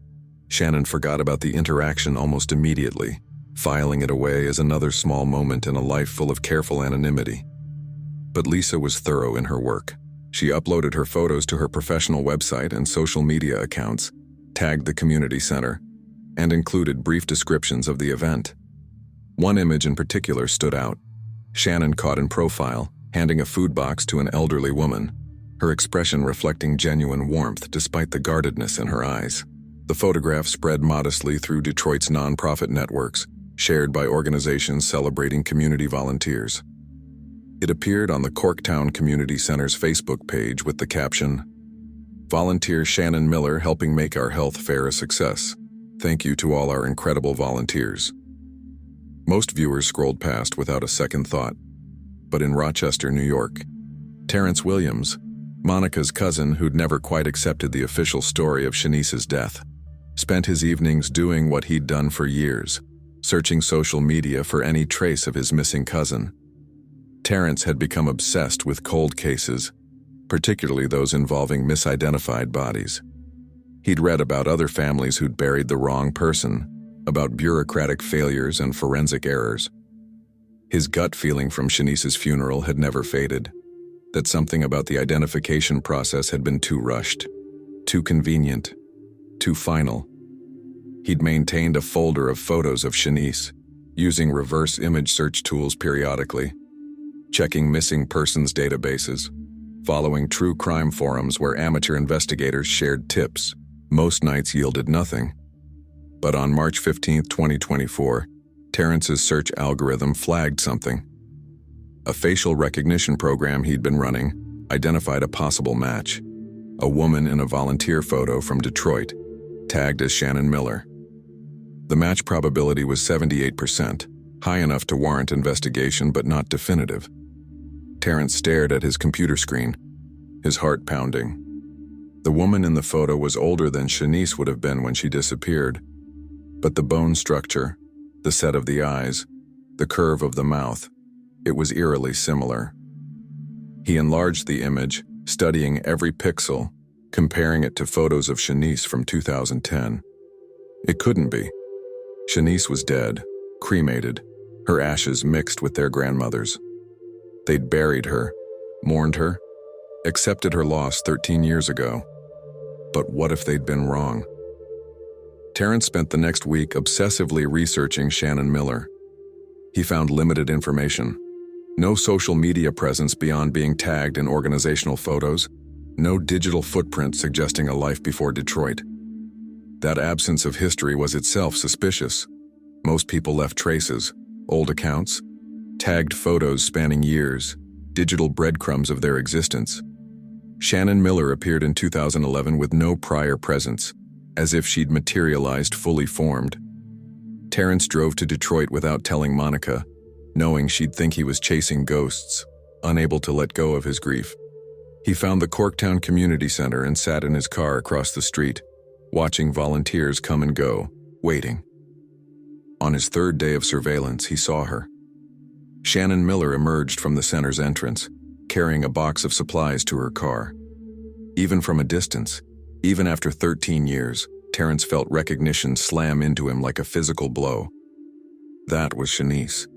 Shannon forgot about the interaction almost immediately, filing it away as another small moment in a life full of careful anonymity. But Lisa was thorough in her work. She uploaded her photos to her professional website and social media accounts, tagged the community center, and included brief descriptions of the event. One image in particular stood out. Shannon caught in profile, handing a food box to an elderly woman, her expression reflecting genuine warmth despite the guardedness in her eyes. The photograph spread modestly through Detroit's nonprofit networks, shared by organizations celebrating community volunteers. It appeared on the Corktown Community Center's Facebook page with the caption, "Volunteer Shannon Miller helping make our health fair a success. Thank you to all our incredible volunteers." Most viewers scrolled past without a second thought. But in Rochester, New York, Terrence Williams, Monica's cousin who'd never quite accepted the official story of Shanice's death, spent his evenings doing what he'd done for years, searching social media for any trace of his missing cousin. Terrence had become obsessed with cold cases, particularly those involving misidentified bodies. He'd read about other families who'd buried the wrong person, about bureaucratic failures and forensic errors. His gut feeling from Shanice's funeral had never faded, that something about the identification process had been too rushed, too convenient, too final. He'd maintained a folder of photos of Shanice, using reverse image search tools periodically, checking missing persons databases, following true crime forums where amateur investigators shared tips. Most nights yielded nothing. But on March 15, 2024, Terrence's search algorithm flagged something. A facial recognition program he'd been running identified a possible match, a woman in a volunteer photo from Detroit, tagged as Shannon Miller. The match probability was 78%, high enough to warrant investigation but not definitive. Terrence stared at his computer screen, his heart pounding. The woman in the photo was older than Shanice would have been when she disappeared, but the bone structure, the set of the eyes, the curve of the mouth, it was eerily similar. He enlarged the image, studying every pixel, comparing it to photos of Shanice from 2010. It couldn't be. Shanice was dead, cremated, her ashes mixed with their grandmother's. They'd buried her, mourned her, accepted her loss 13 years ago. But what if they'd been wrong? Terrence spent the next week obsessively researching Shannon Miller. He found limited information. No social media presence beyond being tagged in organizational photos, no digital footprint suggesting a life before Detroit. That absence of history was itself suspicious. Most people left traces, old accounts, tagged photos spanning years, digital breadcrumbs of their existence. Shannon Miller appeared in 2011 with no prior presence, as if she'd materialized fully formed. Terrence drove to Detroit without telling Monica, knowing she'd think he was chasing ghosts, unable to let go of his grief. He found the Corktown Community Center and sat in his car across the street, watching volunteers come and go, waiting. On his third day of surveillance, he saw her. Shannon Miller emerged from the center's entrance, carrying a box of supplies to her car. Even from a distance, even after 13 years, Terrence felt recognition slam into him like a physical blow. That was Shanice.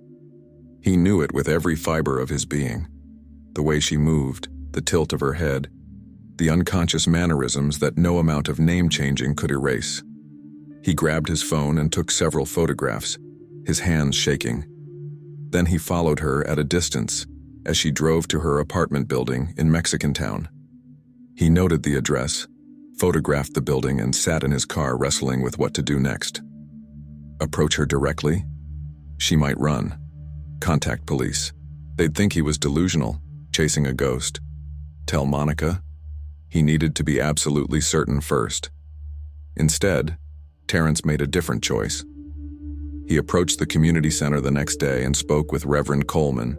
He knew it with every fiber of his being. The way she moved, the tilt of her head, the unconscious mannerisms that no amount of name-changing could erase. He grabbed his phone and took several photographs, his hands shaking. Then he followed her at a distance as she drove to her apartment building in Mexican Town. He noted the address, photographed the building, and sat in his car wrestling with what to do next. Approach her directly? She might run. Contact police. They'd think he was delusional, chasing a ghost. Tell Monica? He needed to be absolutely certain first. Instead, Terrence made a different choice. He approached the community center the next day and spoke with Reverend Coleman,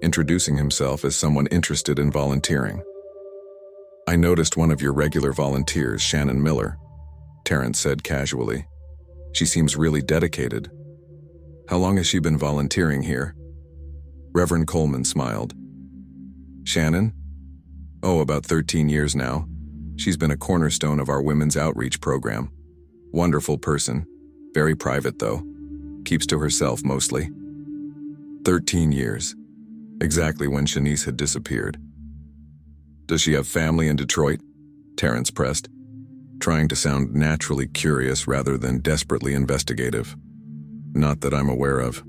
introducing himself as someone interested in volunteering. "I noticed one of your regular volunteers, Shannon Miller," Terrence said casually. "She seems really dedicated. How long has she been volunteering here?" Reverend Coleman smiled. "Shannon? Oh, about 13 years now. She's been a cornerstone of our women's outreach program. Wonderful person. Very private, though. Keeps to herself mostly." 13 years. Exactly when Shanice had disappeared. "Does she have family in Detroit?" Terrence pressed, trying to sound naturally curious rather than desperately investigative. "Not that I'm aware of.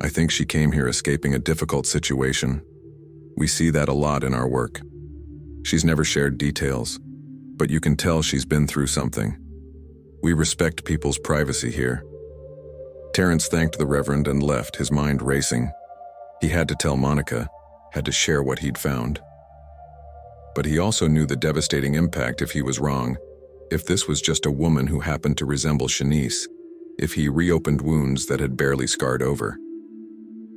I think she came here escaping a difficult situation. We see that a lot in our work. She's never shared details, but you can tell she's been through something. We respect people's privacy here." Terrence thanked the Reverend and left, his mind racing. He had to tell Monica, had to share what he'd found. But he also knew the devastating impact if he was wrong, if this was just a woman who happened to resemble Shanice, if he reopened wounds that had barely scarred over.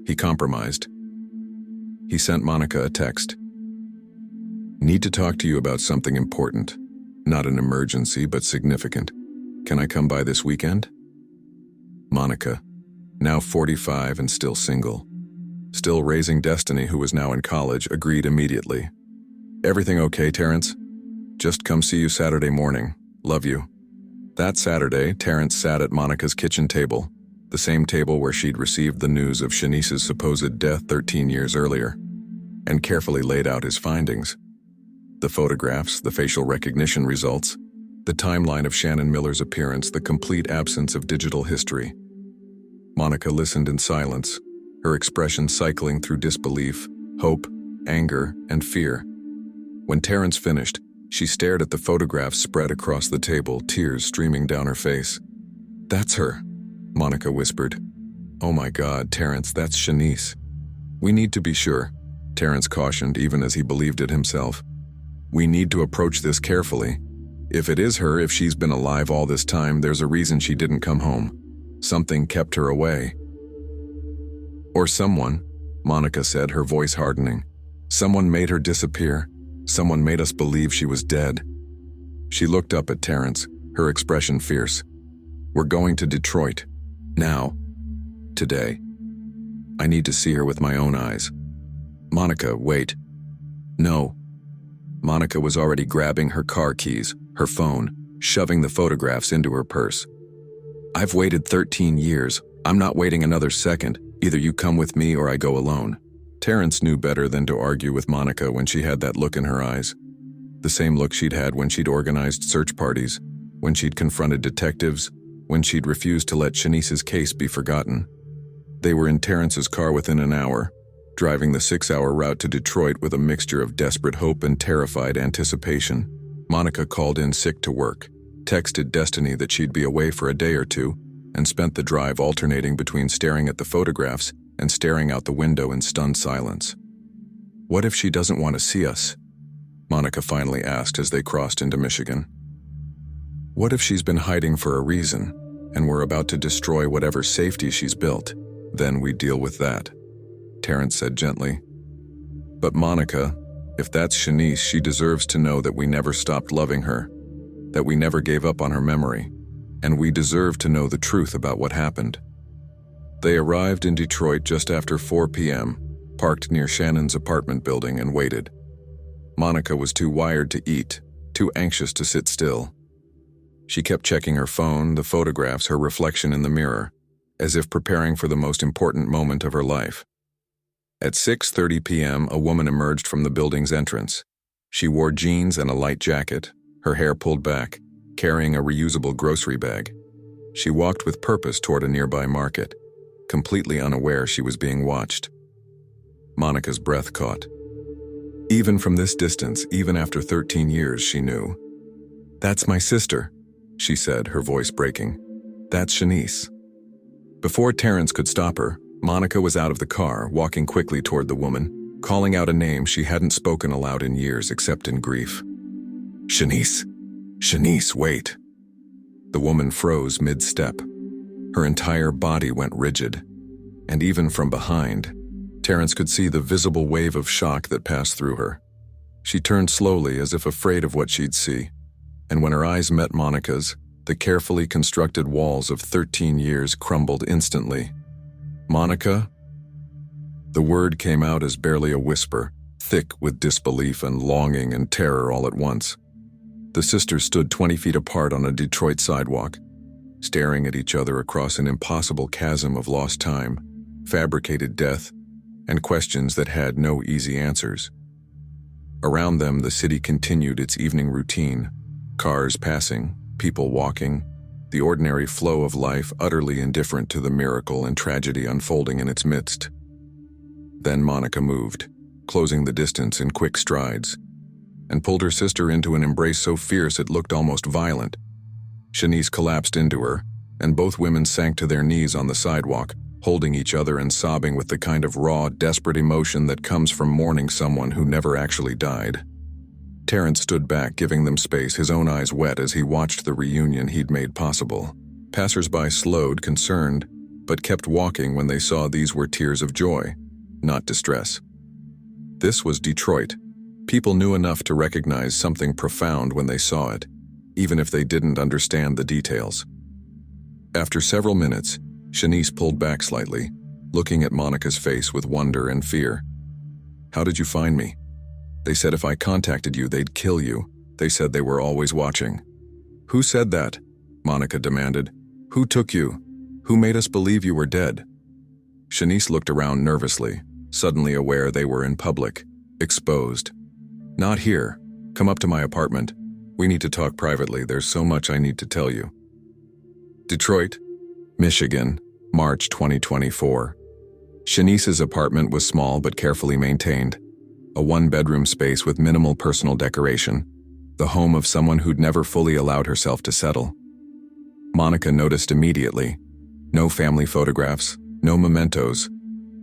He compromised. He sent Monica a text. "Need to talk to you about something important. Not an emergency, but significant. Can I come by this weekend?" Monica, now 45 and still single, still raising Destiny, who was now in college, agreed immediately. "Everything okay, Terrence? Just come see you Saturday morning. Love you." That Saturday, Terrence sat at Monica's kitchen table, the same table where she'd received the news of Shanice's supposed death 13 years earlier, and carefully laid out his findings. The photographs, the facial recognition results, the timeline of Shannon Miller's appearance, the complete absence of digital history. Monica listened in silence, her expression cycling through disbelief, hope, anger, and fear. When Terrence finished, she stared at the photographs spread across the table, tears streaming down her face. "That's her," Monica whispered. "Oh my God, Terrence, that's Shanice." "We need to be sure," Terrence cautioned, even as he believed it himself. "We need to approach this carefully. If it is her, if she's been alive all this time, there's a reason she didn't come home. Something kept her away." "Or someone," Monica said, her voice hardening. "Someone made her disappear. Someone made us believe she was dead." She looked up at Terrence, her expression fierce. "We're going to Detroit. Now. Today. I need to see her with my own eyes." "Monica, wait." "No." Monica was already grabbing her car keys, her phone, shoving the photographs into her purse. "I've waited 13 years. I'm not waiting another second. Either you come with me or I go alone." Terrence knew better than to argue with Monica when she had that look in her eyes. The same look she'd had when she'd organized search parties, when she'd confronted detectives, when she'd refused to let Shanice's case be forgotten. They were in Terrence's car within an hour, driving the 6-hour route to Detroit with a mixture of desperate hope and terrified anticipation. Monica called in sick to work, texted Destiny that she'd be away for a day or two, and spent the drive alternating between staring at the photographs and staring out the window in stunned silence. "What if she doesn't want to see us?" Monica finally asked as they crossed into Michigan. "What if she's been hiding for a reason, and we're about to destroy whatever safety she's built? Then we deal with that," Terrence said gently. "But Monica, if that's Shanice, she deserves to know that we never stopped loving her, that we never gave up on her memory, and we deserve to know the truth about what happened." They arrived in Detroit just after 4 p.m., parked near Shannon's apartment building, and waited. Monica was too wired to eat, too anxious to sit still. She kept checking her phone, the photographs, her reflection in the mirror, as if preparing for the most important moment of her life. At 6:30 p.m., a woman emerged from the building's entrance. She wore jeans and a light jacket, her hair pulled back, carrying a reusable grocery bag. She walked with purpose toward a nearby market, completely unaware she was being watched. Monica's breath caught. Even from this distance, even after 13 years, she knew. "That's my sister," she said, her voice breaking. "That's Shanice." Before Terrence could stop her, Monica was out of the car, walking quickly toward the woman, calling out a name she hadn't spoken aloud in years except in grief. "Shanice! Shanice, wait!" The woman froze mid-step. Her entire body went rigid, and even from behind, Terrence could see the visible wave of shock that passed through her. She turned slowly as if afraid of what she'd see, and when her eyes met Monica's, the carefully constructed walls of 13 years crumbled instantly. "Monica?" The word came out as barely a whisper, thick with disbelief and longing and terror all at once. The sisters stood 20 feet apart on a Detroit sidewalk, staring at each other across an impossible chasm of lost time, fabricated death, and questions that had no easy answers. Around them, the city continued its evening routine, cars passing, people walking, the ordinary flow of life utterly indifferent to the miracle and tragedy unfolding in its midst. Then Monica moved, closing the distance in quick strides, and pulled her sister into an embrace so fierce it looked almost violent. Shanice collapsed into her, and both women sank to their knees on the sidewalk, holding each other and sobbing with the kind of raw, desperate emotion that comes from mourning someone who never actually died. Terrence stood back, giving them space, his own eyes wet as he watched the reunion he'd made possible. Passers-by slowed, concerned, but kept walking when they saw these were tears of joy, not distress. This was Detroit. People knew enough to recognize something profound when they saw it, even if they didn't understand the details. After several minutes, Shanice pulled back slightly, looking at Monica's face with wonder and fear. "How did you find me? They said if I contacted you, they'd kill you. They said they were always watching." "Who said that?" Monica demanded. "Who took you? Who made us believe you were dead?" Shanice looked around nervously, suddenly aware they were in public, exposed. "Not here. Come up to my apartment. We need to talk privately. There's so much I need to tell you." Detroit, Michigan, March 2024. Shanice's apartment was small but carefully maintained. A one-bedroom space with minimal personal decoration, the home of someone who'd never fully allowed herself to settle. Monica noticed immediately. No family photographs, no mementos,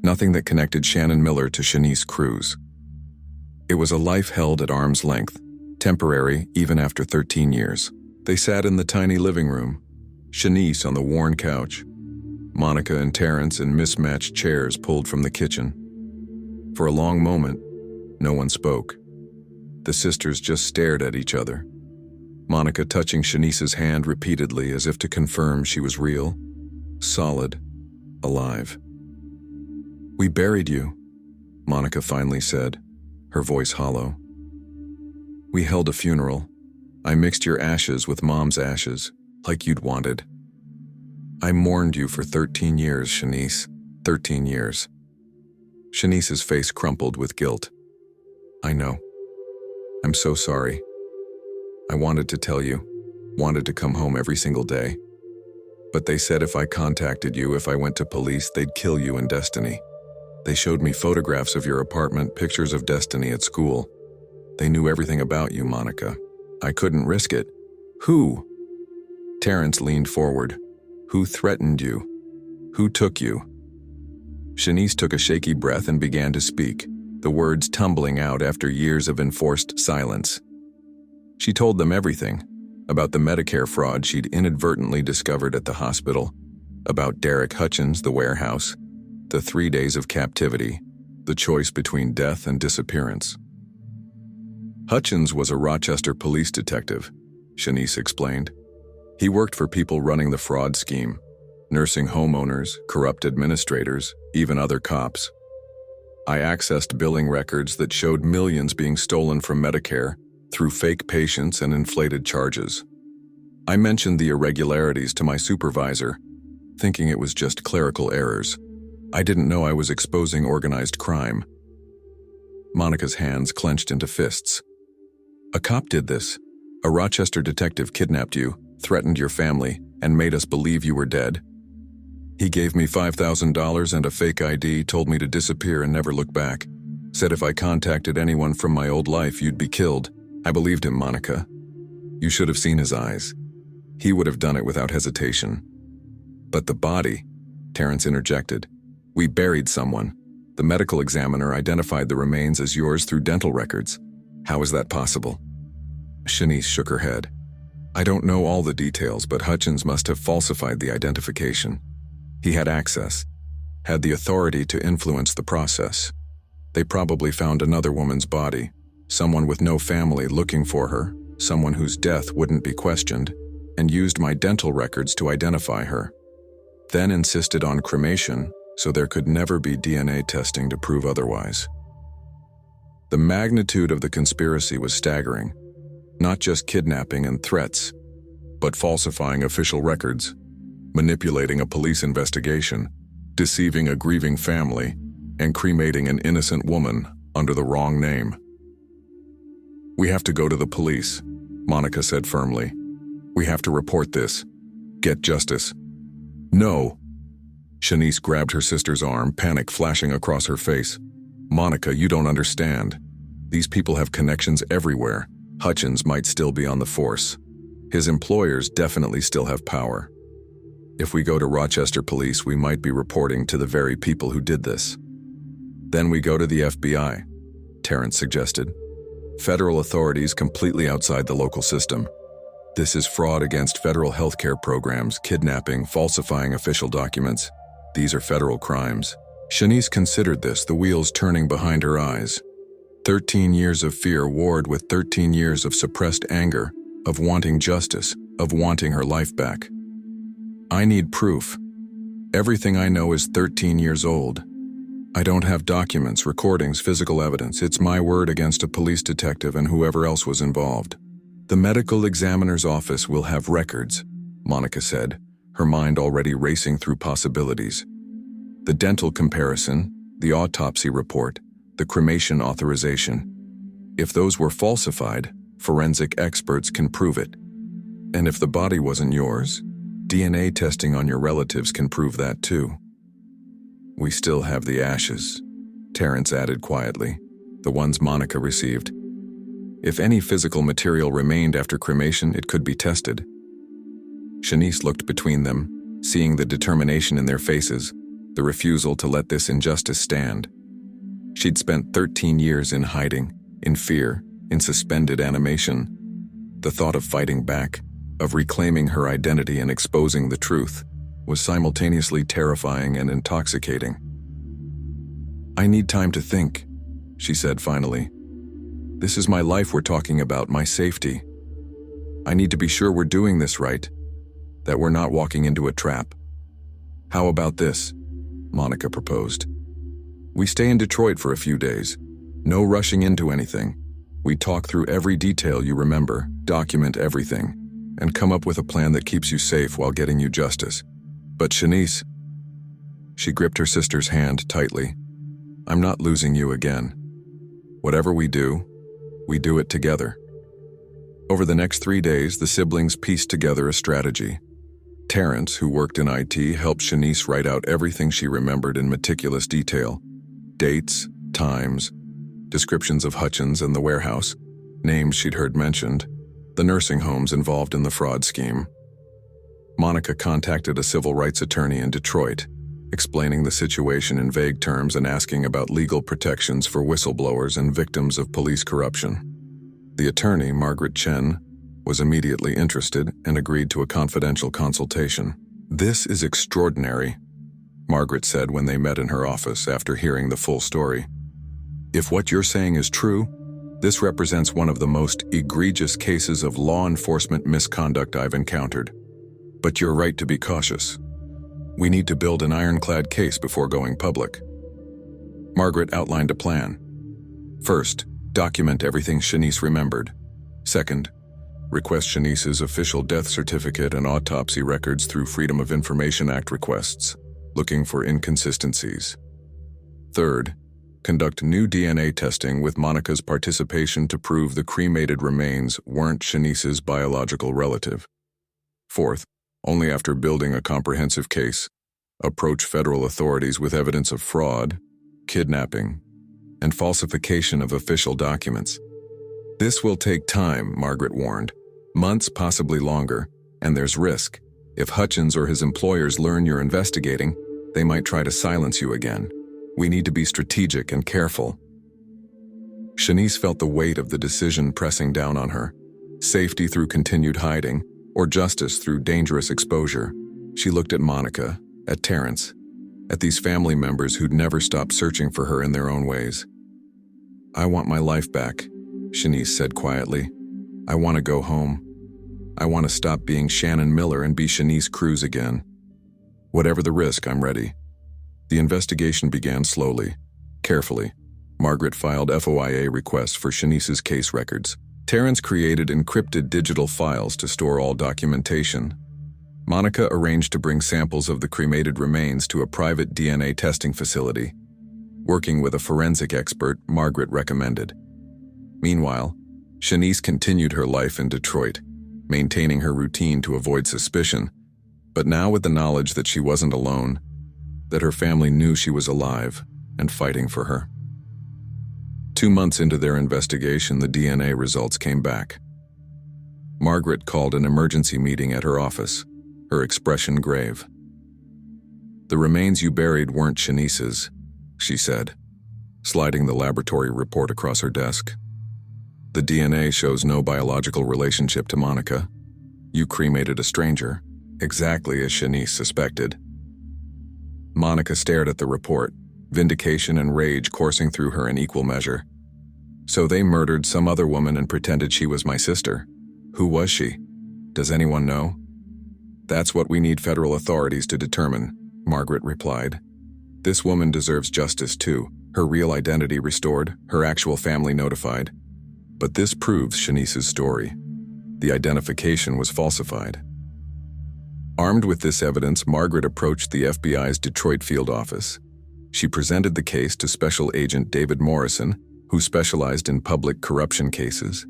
nothing that connected Shannon Miller to Shanice Cruz. It was a life held at arm's length, temporary even after 13 years. They sat in the tiny living room, Shanice on the worn couch, Monica and Terrence in mismatched chairs pulled from the kitchen. For a long moment, no one spoke. The sisters just stared at each other, Monica touching Shanice's hand repeatedly as if to confirm she was real, solid, alive. "We buried you," Monica finally said, her voice hollow. "We held a funeral. I mixed your ashes with Mom's ashes, like you'd wanted. I mourned you for 13 years, Shanice. 13 years. Shanice's face crumpled with guilt. "I know. I'm so sorry. I wanted to tell you, wanted to come home every single day. But they said if I contacted you, if I went to police, they'd kill you and Destiny. They showed me photographs of your apartment, pictures of Destiny at school. They knew everything about you, Monica. I couldn't risk it." "Who?" Terrence leaned forward. Who threatened you? Who took you? Shanice took a shaky breath and began to speak, the words tumbling out after years of enforced silence. She told them everything, about the Medicare fraud she'd inadvertently discovered at the hospital, about Derek Hutchins, the warehouse, the 3 days of captivity, the choice between death and disappearance. Hutchins was a Rochester police detective, Shanice explained. He worked for people running the fraud scheme, nursing homeowners, corrupt administrators, even other cops. I accessed billing records that showed millions being stolen from Medicare through fake patients and inflated charges. I mentioned the irregularities to my supervisor, thinking it was just clerical errors. I didn't know I was exposing organized crime. Monica's hands clenched into fists. A cop did this. A Rochester detective kidnapped you, threatened your family, and made us believe you were dead. He gave me $5,000 and a fake ID, told me to disappear and never look back. Said if I contacted anyone from my old life, you'd be killed. I believed him, Monica. You should have seen his eyes. He would have done it without hesitation. But the body, Terrence interjected. We buried someone. The medical examiner identified the remains as yours through dental records. How is that possible? Shanice shook her head. I don't know all the details, but Hutchins must have falsified the identification. He had access, had the authority to influence the process. They probably found another woman's body, someone with no family looking for her, someone whose death wouldn't be questioned, and used my dental records to identify her. Then insisted on cremation, so there could never be DNA testing to prove otherwise. The magnitude of the conspiracy was staggering. Not just kidnapping and threats, but falsifying official records, manipulating a police investigation, deceiving a grieving family, and cremating an innocent woman under the wrong name. We have to go to the police, Monica said firmly. We have to report this. Get justice. No. Shanice grabbed her sister's arm, panic flashing across her face. Monica, you don't understand. These people have connections everywhere. Hutchins might still be on the force. His employers definitely still have power. If we go to Rochester Police, we might be reporting to the very people who did this. Then we go to the FBI, Terrence suggested. Federal authorities completely outside the local system. This is fraud against federal healthcare programs, kidnapping, falsifying official documents. These are federal crimes. Shanice considered this, the wheels turning behind her eyes. 13 years of fear warred with 13 years of suppressed anger, of wanting justice, of wanting her life back. I need proof. Everything I know is 13 years old. I don't have documents, recordings, physical evidence. It's my word against a police detective and whoever else was involved. The medical examiner's office will have records, Monica said, her mind already racing through possibilities. The dental comparison, the autopsy report, the cremation authorization. If those were falsified, forensic experts can prove it. And if the body wasn't yours, DNA testing on your relatives can prove that too. We still have the ashes, Terrence added quietly, the ones Monica received. If any physical material remained after cremation, it could be tested. Shanice looked between them, seeing the determination in their faces, the refusal to let this injustice stand. She'd spent 13 years in hiding, in fear, in suspended animation. The thought of fighting back, of reclaiming her identity and exposing the truth, was simultaneously terrifying and intoxicating. I need time to think, she said finally. This is my life we're talking about, my safety. I need to be sure we're doing this right, that we're not walking into a trap. How about this? Monica proposed. We stay in Detroit for a few days. No rushing into anything. We talk through every detail you remember, document everything, and come up with a plan that keeps you safe while getting you justice. But Shanice, she gripped her sister's hand tightly. I'm not losing you again. Whatever we do it together. Over the next 3 days, the siblings pieced together a strategy. Terrence, who worked in IT, helped Shanice write out everything she remembered in meticulous detail. Dates, times, descriptions of Hutchins and the warehouse, names she'd heard mentioned, the nursing homes involved in the fraud scheme. Monica contacted a civil rights attorney in Detroit, explaining the situation in vague terms and asking about legal protections for whistleblowers and victims of police corruption. The attorney, Margaret Chen, was immediately interested and agreed to a confidential consultation. "This is extraordinary," Margaret said when they met in her office after hearing the full story. "If what you're saying is true, this represents one of the most egregious cases of law enforcement misconduct I've encountered. But you're right to be cautious. We need to build an ironclad case before going public." Margaret outlined a plan. First, document everything Shanice remembered. Second, request Shanice's official death certificate and autopsy records through Freedom of Information Act requests, looking for inconsistencies. Third, conduct new DNA testing with Monica's participation to prove the cremated remains weren't Shanice's biological relative. Fourth, only after building a comprehensive case, approach federal authorities with evidence of fraud, kidnapping, and falsification of official documents. "This will take time," Margaret warned. "Months, possibly longer, and there's risk. If Hutchins or his employers learn you're investigating, they might try to silence you again. We need to be strategic and careful." Shanice felt the weight of the decision pressing down on her. Safety through continued hiding, or justice through dangerous exposure. She looked at Monica, at Terrence, at these family members who'd never stopped searching for her in their own ways. "I want my life back," Shanice said quietly. "I want to go home. I want to stop being Shannon Miller and be Shanice Cruz again. Whatever the risk, I'm ready." The investigation began slowly, carefully. Margaret filed FOIA requests for Shanice's case records. Terrence created encrypted digital files to store all documentation. Monica arranged to bring samples of the cremated remains to a private DNA testing facility. Working with a forensic expert, Margaret recommended. Meanwhile, Shanice continued her life in Detroit, maintaining her routine to avoid suspicion, but now with the knowledge that she wasn't alone, that her family knew she was alive and fighting for her. 2 months into their investigation, the DNA results came back. Margaret called an emergency meeting at her office, her expression grave. "The remains you buried weren't Shanice's," she said, sliding the laboratory report across her desk. "The DNA shows no biological relationship to Monica. You cremated a stranger, exactly as Shanice suspected." Monica stared at the report, vindication and rage coursing through her in equal measure. "So they murdered some other woman and pretended she was my sister. Who was she? Does anyone know?" "That's what we need federal authorities to determine," Margaret replied. "This woman deserves justice too, her real identity restored, her actual family notified. But this proves Shanice's story. The identification was falsified." Armed with this evidence, Margaret approached the FBI's Detroit field office. She presented the case to Special Agent David Morrison, who specialized in public corruption cases.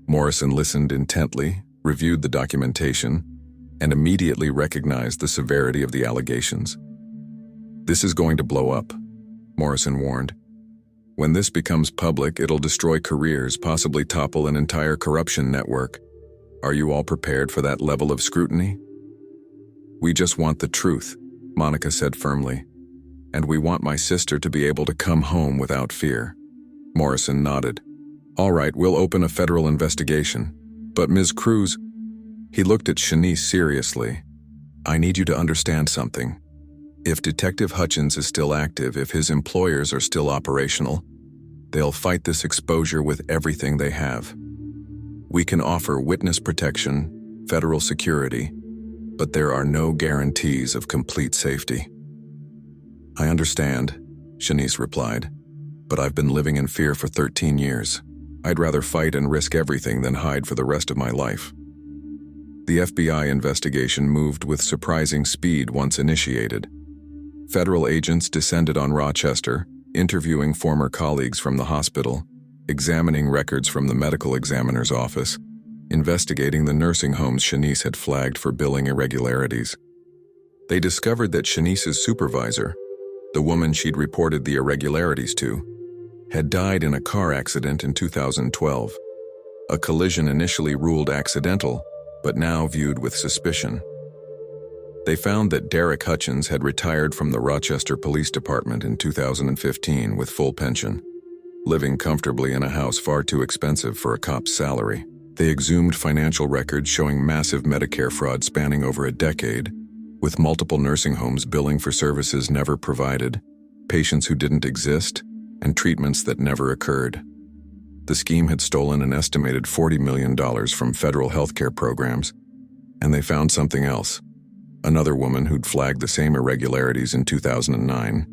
Morrison listened intently, reviewed the documentation, and immediately recognized the severity of the allegations. "This is going to blow up," Morrison warned. "When this becomes public, it'll destroy careers, possibly topple an entire corruption network. Are you all prepared for that level of scrutiny?" "We just want the truth," Monica said firmly. "And we want my sister to be able to come home without fear." Morrison nodded. "All right, we'll open a federal investigation. But Ms. Cruz..." He looked at Shanice seriously. "I need you to understand something. If Detective Hutchins is still active, if his employers are still operational, they'll fight this exposure with everything they have. We can offer witness protection, federal security, but there are no guarantees of complete safety." "I understand," Shanice replied, "but I've been living in fear for 13 years. I'd rather fight and risk everything than hide for the rest of my life." The FBI investigation moved with surprising speed once initiated. Federal agents descended on Rochester, interviewing former colleagues from the hospital, examining records from the medical examiner's office, investigating the nursing homes Shanice had flagged for billing irregularities. They discovered that Shanice's supervisor, the woman she'd reported the irregularities to, had died in a car accident in 2012. A collision initially ruled accidental, but now viewed with suspicion. They found that Derek Hutchins had retired from the Rochester Police Department in 2015 with full pension, living comfortably in a house far too expensive for a cop's salary. They exhumed financial records showing massive Medicare fraud spanning over a decade, with multiple nursing homes billing for services never provided, patients who didn't exist, and treatments that never occurred. The scheme had stolen an estimated $40 million from federal healthcare programs, and they found something else. Another woman who'd flagged the same irregularities in 2009.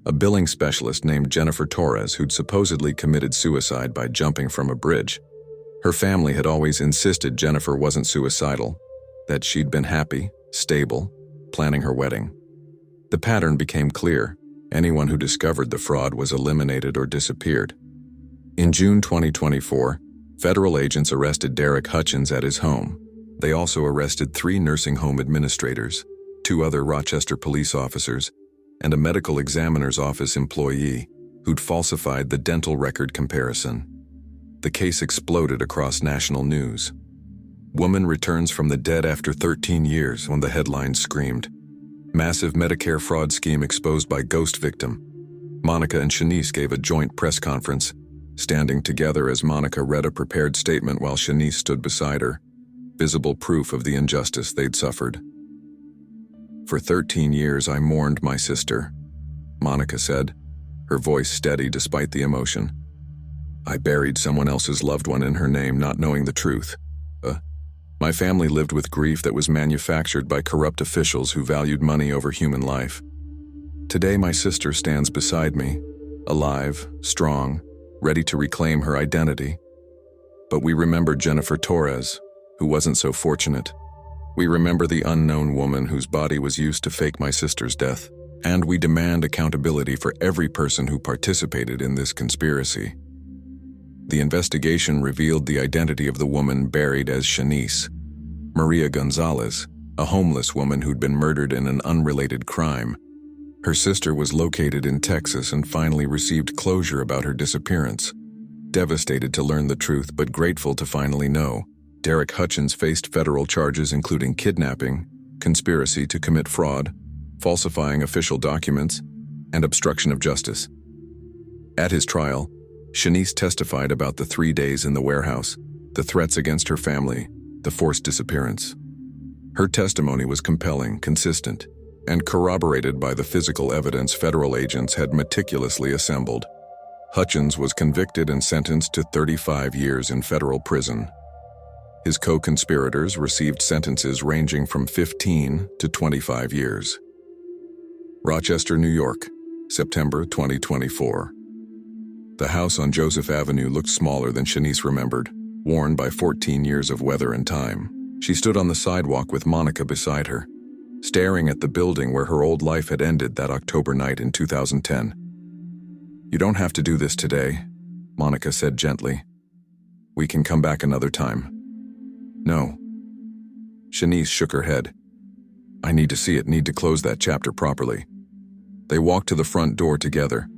A billing specialist named Jennifer Torres who'd supposedly committed suicide by jumping from a bridge. Her family had always insisted Jennifer wasn't suicidal, that she'd been happy, stable, planning her wedding. The pattern became clear. Anyone who discovered the fraud was eliminated or disappeared. In June 2024, federal agents arrested Derek Hutchins at his home. They also arrested 3 nursing home administrators, 2 other Rochester police officers, and a medical examiner's office employee who'd falsified the dental record comparison. The case exploded across national news. Woman returns from the dead after 13 years when the headlines screamed. Massive Medicare fraud scheme exposed by ghost victim. Monica and Shanice gave a joint press conference, standing together as Monica read a prepared statement while Shanice stood beside her, visible proof of the injustice they'd suffered. For 13 years I mourned my sister, Monica said, her voice steady despite the emotion. I buried someone else's loved one in her name, not knowing the truth. My family lived with grief that was manufactured by corrupt officials who valued money over human life. Today my sister stands beside me, alive, strong, ready to reclaim her identity. But we remember Jennifer Torres, who wasn't so fortunate. We remember the unknown woman whose body was used to fake my sister's death. And we demand accountability for every person who participated in this conspiracy. The investigation revealed the identity of the woman buried as Shanice, Maria Gonzalez, a homeless woman who'd been murdered in an unrelated crime. Her sister was located in Texas and finally received closure about her disappearance. Devastated to learn the truth but grateful to finally know, Derek Hutchins faced federal charges including kidnapping, conspiracy to commit fraud, falsifying official documents, and obstruction of justice. At his trial, Shanice testified about the 3 days in the warehouse, the threats against her family, the forced disappearance. Her testimony was compelling, consistent, and corroborated by the physical evidence federal agents had meticulously assembled. Hutchins was convicted and sentenced to 35 years in federal prison. His co-conspirators received sentences ranging from 15 to 25 years. Rochester, New York, September 2024. The house on Joseph Avenue looked smaller than Shanice remembered, worn by 14 years of weather and time. She stood on the sidewalk with Monica beside her, staring at the building where her old life had ended that October night in 2010. "You don't have to do this today," Monica said gently. "We can come back another time." "No." Shanice shook her head. "I need to see it, need to close that chapter properly." They walked to the front door together.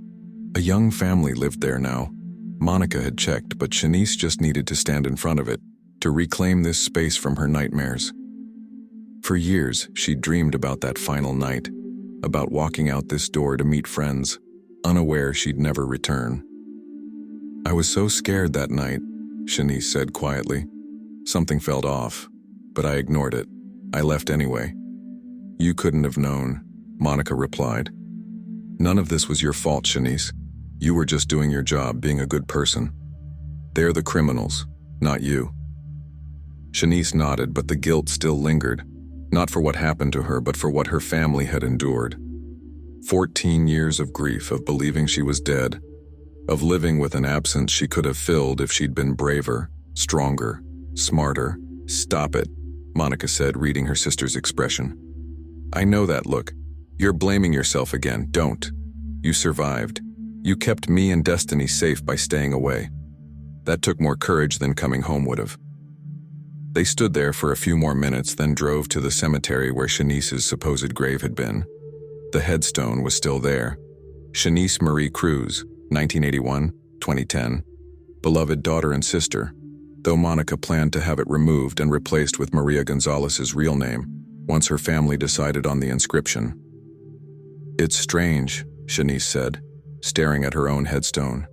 A young family lived there now. Monica had checked, but Shanice just needed to stand in front of it, to reclaim this space from her nightmares. For years, she'd dreamed about that final night, about walking out this door to meet friends, unaware she'd never return. "I was so scared that night," Shanice said quietly. "Something felt off, but I ignored it. I left anyway." "You couldn't have known," Monica replied. "None of this was your fault, Shanice. You were just doing your job, being a good person. They're the criminals, not you." Shanice nodded, but the guilt still lingered, not for what happened to her, but for what her family had endured. 14 years of grief, of believing she was dead, of living with an absence she could have filled if she'd been braver, stronger, smarter. "Stop it," Monica said, reading her sister's expression. "I know that look. You're blaming yourself again. Don't. You survived. You kept me and Destiny safe by staying away. That took more courage than coming home would have." They stood there for a few more minutes, then drove to the cemetery where Shanice's supposed grave had been. The headstone was still there. Shanice Marie Cruz, 1981-2010, beloved daughter and sister, though Monica planned to have it removed and replaced with Maria Gonzalez's real name. once her family decided on the inscription. "It's strange," Shanice said, staring at her own headstone.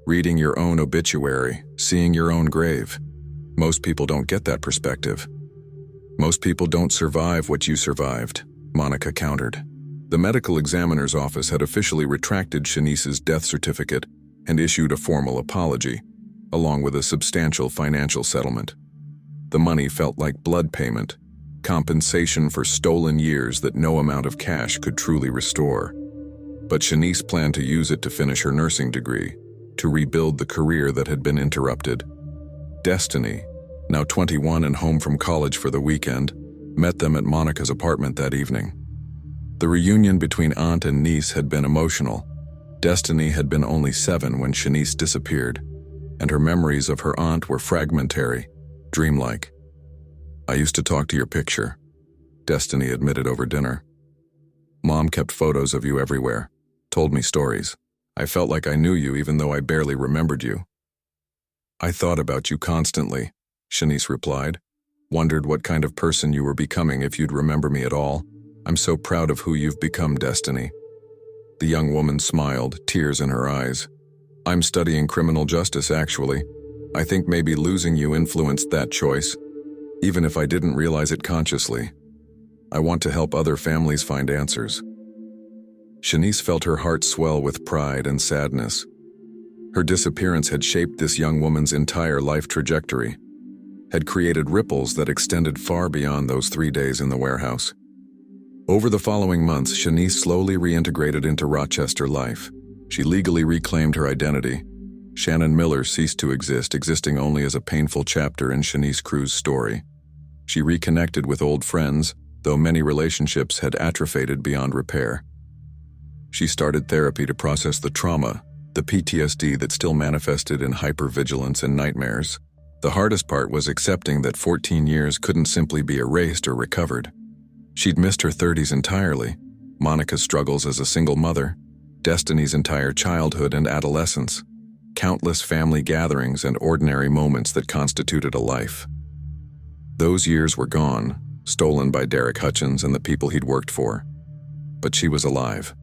"Reading your own obituary, seeing your own grave. Most people don't get that perspective. Most people don't survive what you survived," Monica countered. The medical examiner's office had officially retracted Shanice's death certificate and issued a formal apology, along with a substantial financial settlement. The money felt like blood payment, compensation for stolen years that no amount of cash could truly restore. But Shanice planned to use it to finish her nursing degree, to rebuild the career that had been interrupted. Destiny, now 21 and home from college for the weekend, met them at Monica's apartment that evening. The reunion between aunt and niece had been emotional. Destiny had been only 7 when Shanice disappeared, and her memories of her aunt were fragmentary, dreamlike. "I used to talk to your picture," Destiny admitted over dinner. "Mom kept photos of you everywhere, told me stories. I felt like I knew you even though I barely remembered you." "I thought about you constantly," Shanice replied. "Wondered what kind of person you were becoming if you'd remember me at all. I'm so proud of who you've become, Destiny." The young woman smiled, tears in her eyes. "I'm studying criminal justice, actually. I think maybe losing you influenced that choice, even if I didn't realize it consciously. I want to help other families find answers." Shanice felt her heart swell with pride and sadness. Her disappearance had shaped this young woman's entire life trajectory, had created ripples that extended far beyond those 3 days in the warehouse. Over the following months, Shanice slowly reintegrated into Rochester life. She legally reclaimed her identity. Shannon Miller ceased to exist, existing only as a painful chapter in Shanice Cruz's story. She reconnected with old friends, though many relationships had atrophied beyond repair. She started therapy to process the trauma, the PTSD that still manifested in hypervigilance and nightmares. The hardest part was accepting that 14 years couldn't simply be erased or recovered. She'd missed her 30s entirely, Monica's struggles as a single mother, Destiny's entire childhood and adolescence, countless family gatherings and ordinary moments that constituted a life. Those years were gone, stolen by Derek Hutchins and the people he'd worked for. But she was alive.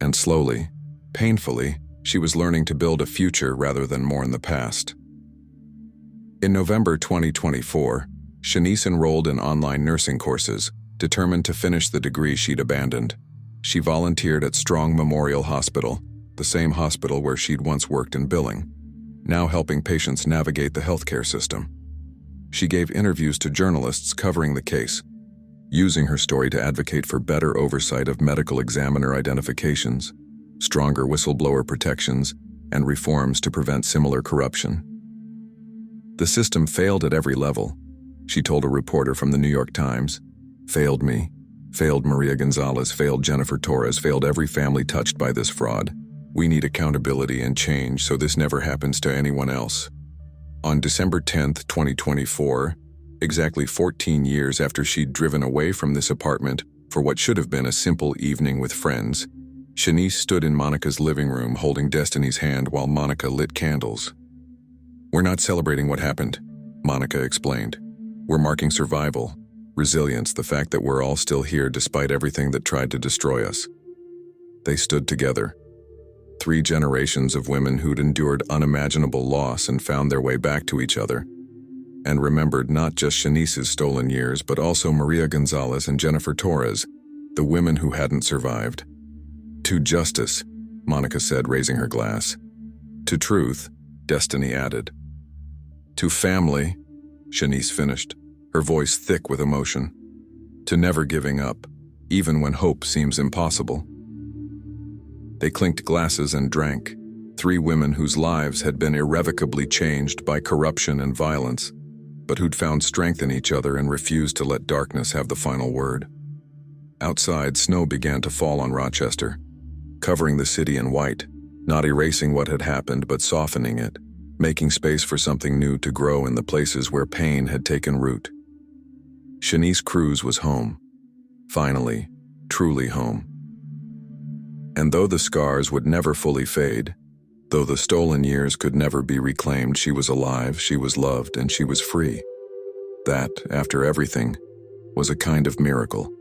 And slowly, painfully, she was learning to build a future rather than mourn the past. In November 2024, Shanice enrolled in online nursing courses, determined to finish the degree she'd abandoned. She volunteered at Strong Memorial Hospital, the same hospital where she'd once worked in billing, now helping patients navigate the healthcare system. She gave interviews to journalists covering the case, using her story to advocate for better oversight of medical examiner identifications, stronger whistleblower protections, and reforms to prevent similar corruption. The system failed at every level, she told a reporter from the New York Times. "Failed me, failed Maria Gonzalez, failed Jennifer Torres, failed every family touched by this fraud. We need accountability and change so this never happens to anyone else." On December 10th, 2024, exactly 14 years after she'd driven away from this apartment for what should have been a simple evening with friends, Shanice stood in Monica's living room holding Destiny's hand while Monica lit candles. "We're not celebrating what happened," Monica explained. "We're marking survival, resilience, the fact that we're all still here despite everything that tried to destroy us." They stood together. 3 generations of women who'd endured unimaginable loss and found their way back to each other, and remembered not just Shanice's stolen years, but also Maria Gonzalez and Jennifer Torres, the women who hadn't survived. "To justice," Monica said, raising her glass. "To truth," Destiny added. "To family," Shanice finished, her voice thick with emotion. "To never giving up, even when hope seems impossible." They clinked glasses and drank, 3 women whose lives had been irrevocably changed by corruption and violence, but who'd found strength in each other and refused to let darkness have the final word. Outside, snow began to fall on Rochester, covering the city in white, not erasing what had happened but softening it, making space for something new to grow in the places where pain had taken root. Shanice Cruz was home. Finally, truly home. And though the scars would never fully fade, though the stolen years could never be reclaimed, she was alive, she was loved, and she was free. That, after everything, was a kind of miracle.